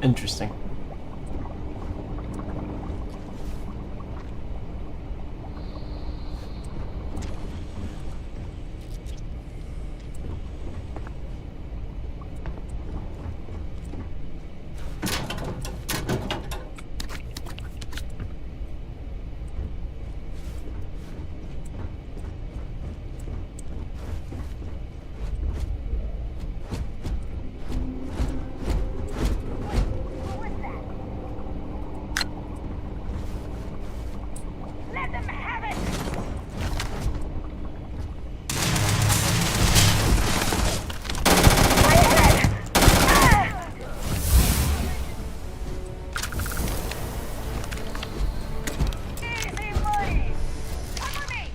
Interesting. Let them have it! My head! Ah! Easy, buddy! Cover me!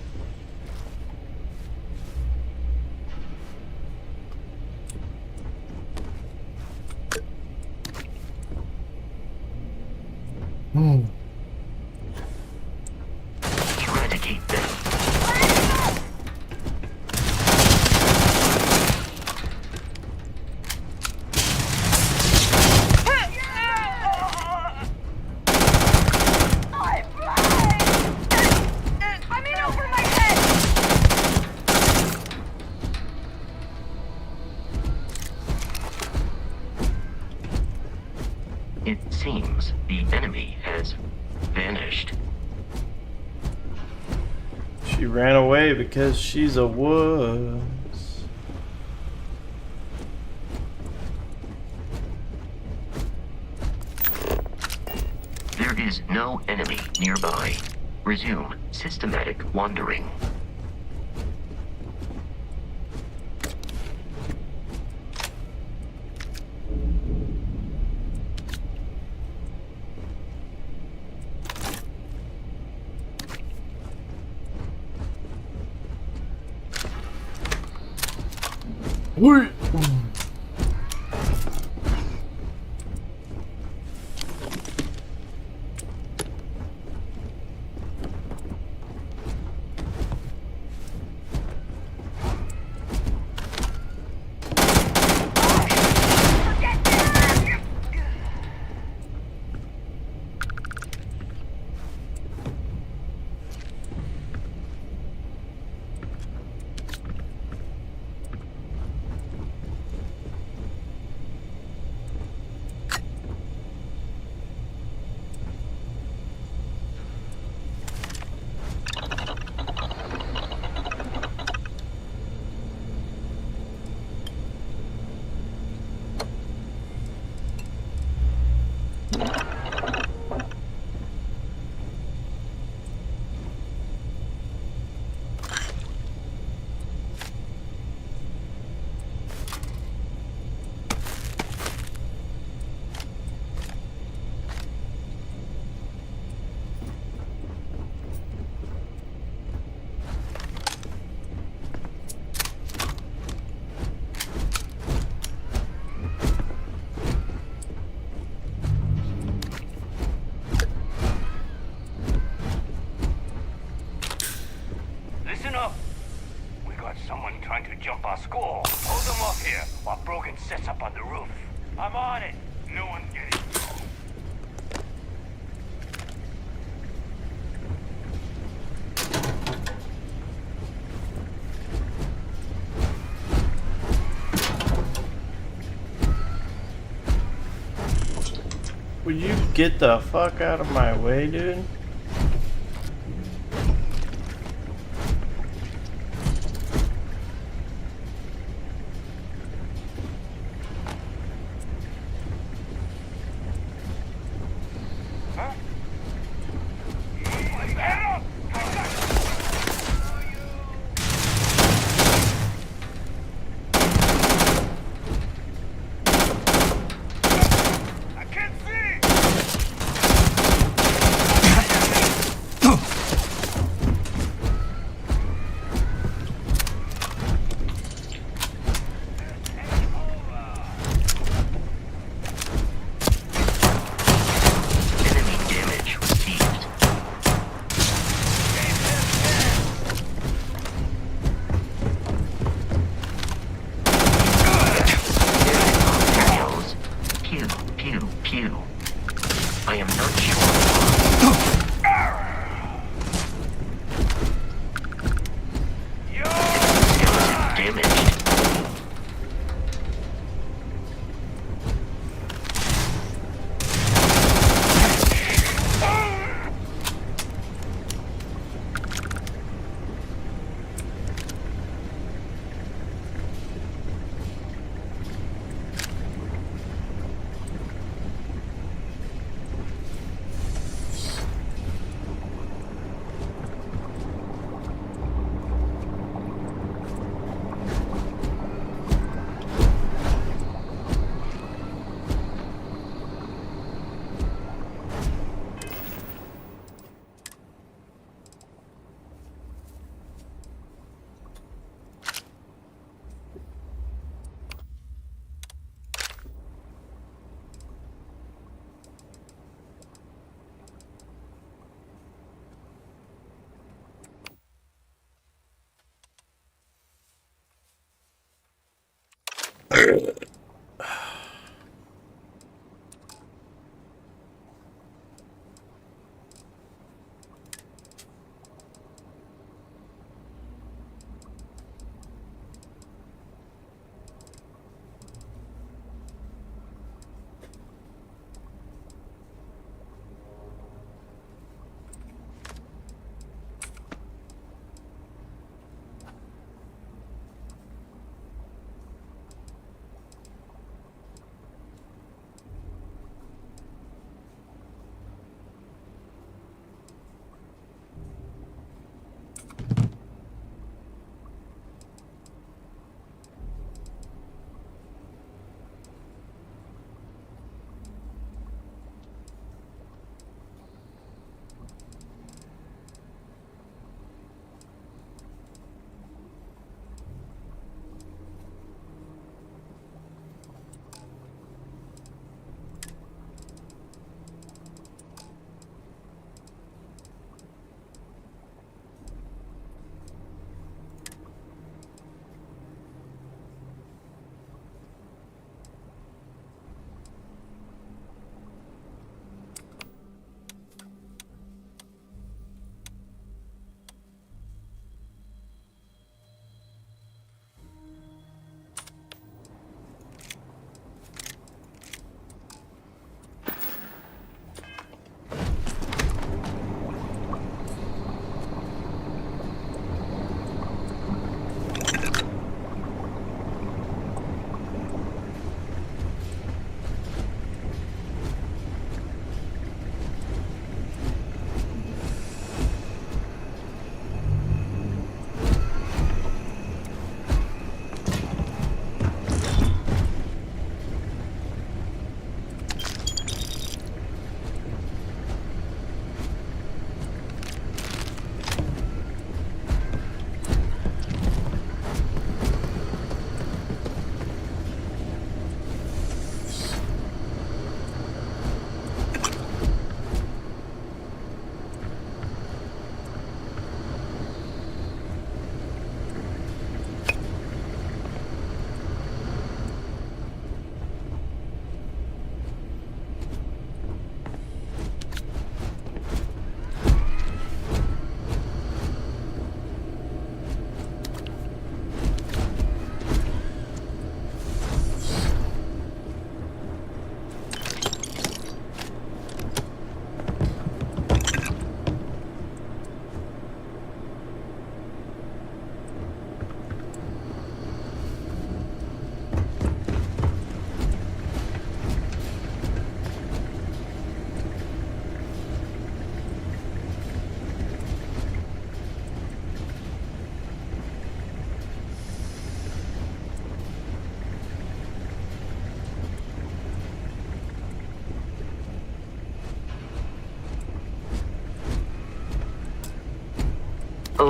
Eradicate them. I'm blind! I'm in over my head! It seems the enemy has vanished. She ran away because she's a wuss. There is no enemy nearby. Resume systematic wandering. Wait. Listen up. We got someone trying to jump our school. Hold them off here while Brogan sets up on the roof. I'm on it. No one get it. Will you get the fuck out of my way, dude? Enemy damage received. Kills. Pew, pew, pew. I am not sure. Skeleton damaged.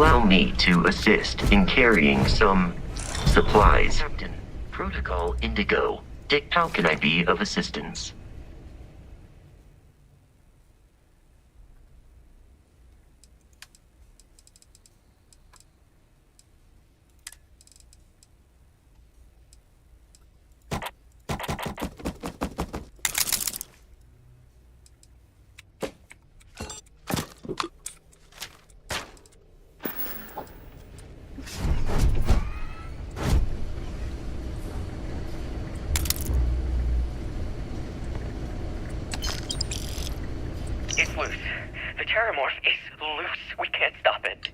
Allow me to assist in carrying some supplies. Captain, Protocol Indigo. Dick, how can I be of assistance? It's loose. The Terramorph is loose. We can't stop it.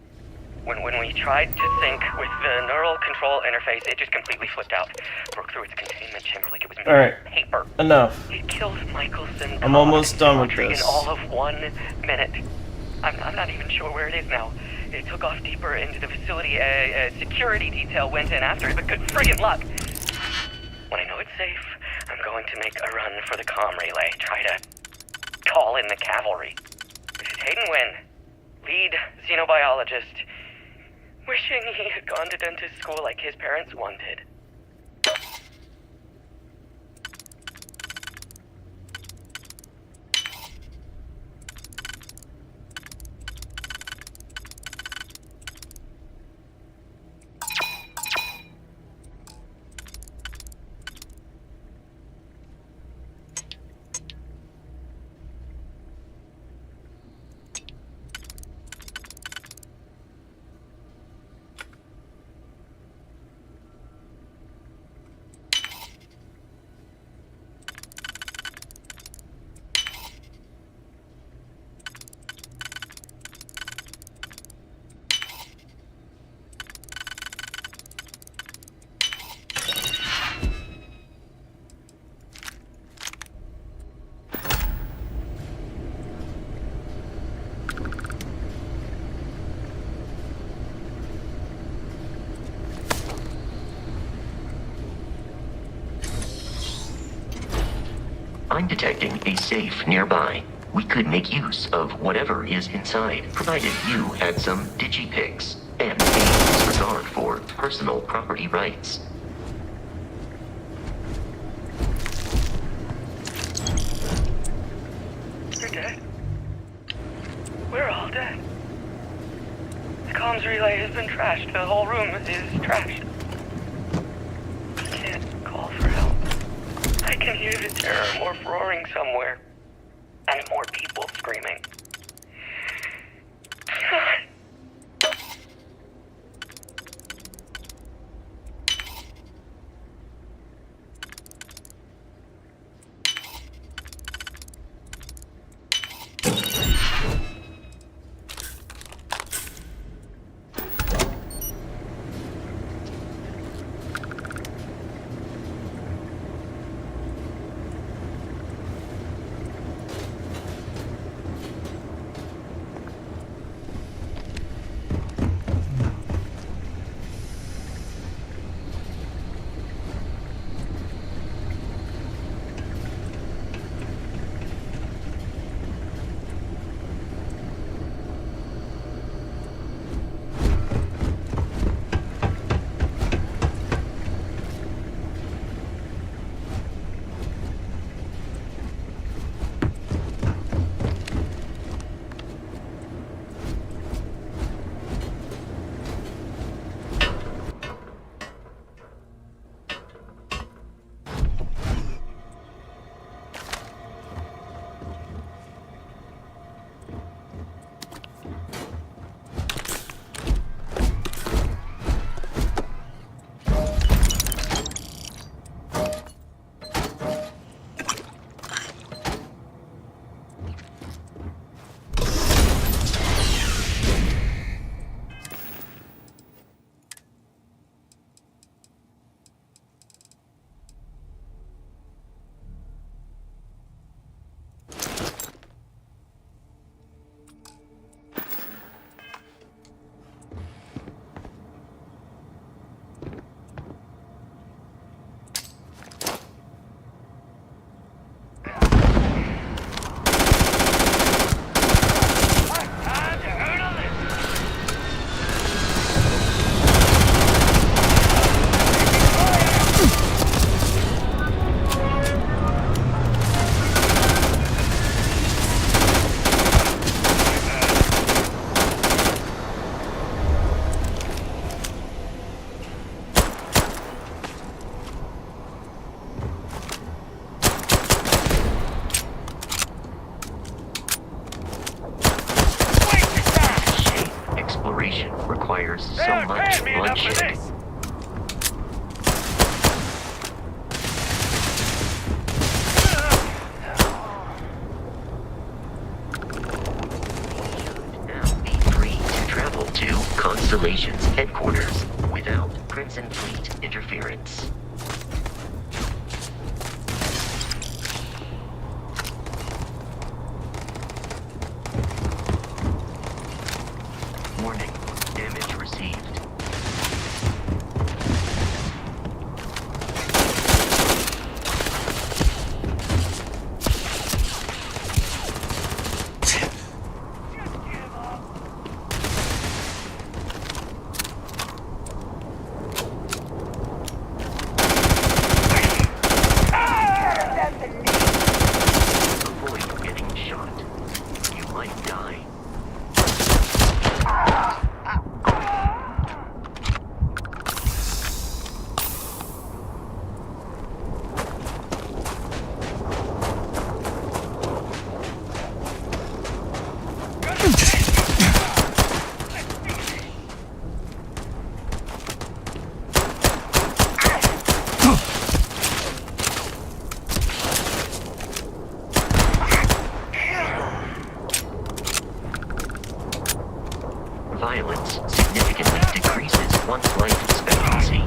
When we tried to sync with the neural control interface, it just completely flipped out. Broke through its containment chamber like it was made Alright. of paper. Enough. It killed Michelson. I'm almost done with in this. all of 1 minute. I'm not even sure where it is now. It took off deeper into the facility. A security detail went in after it, but good friggin' luck. When I know it's safe, I'm going to make a run for the comm relay. Try to call in the cavalry. This is Hayden Wynn, lead xenobiologist. Wishing he had gone to dentist school like his parents wanted. I'm detecting a safe nearby. We could make use of whatever is inside, provided you had some digipics and a disregard for personal property rights. You're dead. We're all dead. The comms relay has been trashed. The whole room is trashed. I can't call for help. I can hear the Terramorph roaring somewhere. And more people screaming. cause so They're much paying me enough for bloodshed. this! Now be free to travel to Constellation's headquarters without Crimson Fleet interference. Warning, damage received. Avoid getting shot. You might die. Violence significantly decreases one's life expectancy.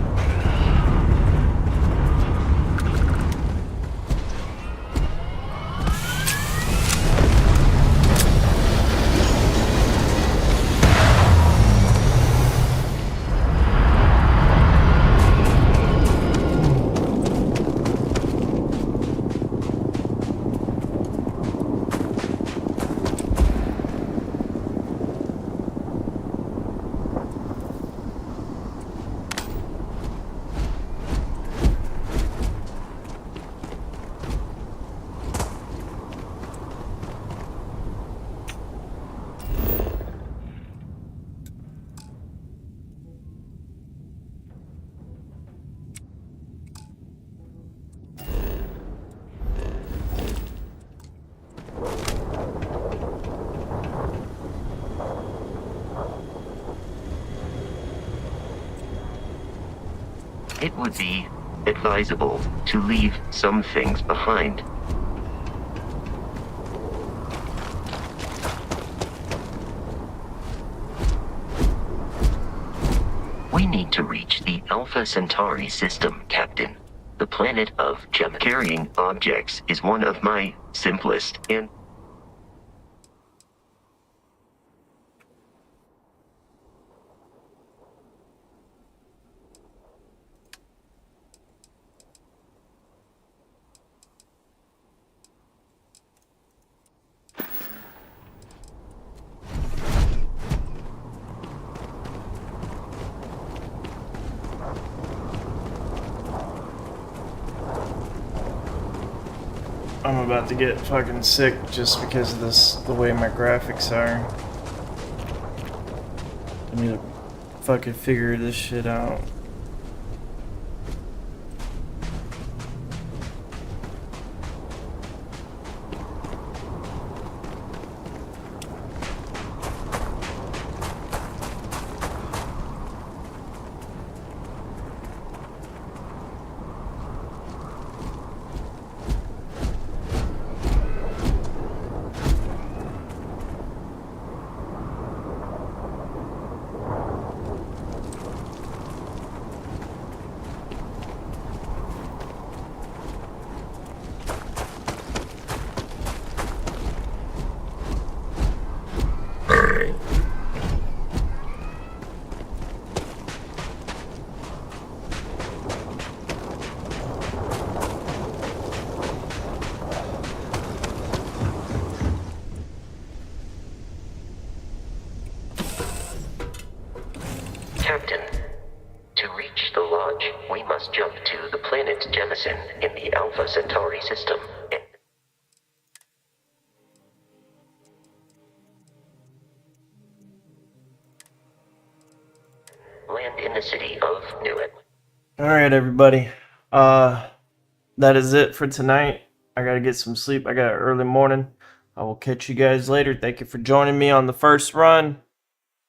It would be advisable to leave some things behind. We need to reach the Alpha Centauri system, Captain. The planet of gem-carrying objects is one of my simplest and I'm about to get fucking sick just because of the way my graphics are. I need to fucking figure this shit out. Captain, to reach the lodge, we must jump to the planet Jemison in the Alpha Centauri system. Land in the city of Newark. Alright, everybody. That is it for tonight. I gotta get some sleep. I got an early morning. I will catch you guys later. Thank you for joining me on the first run.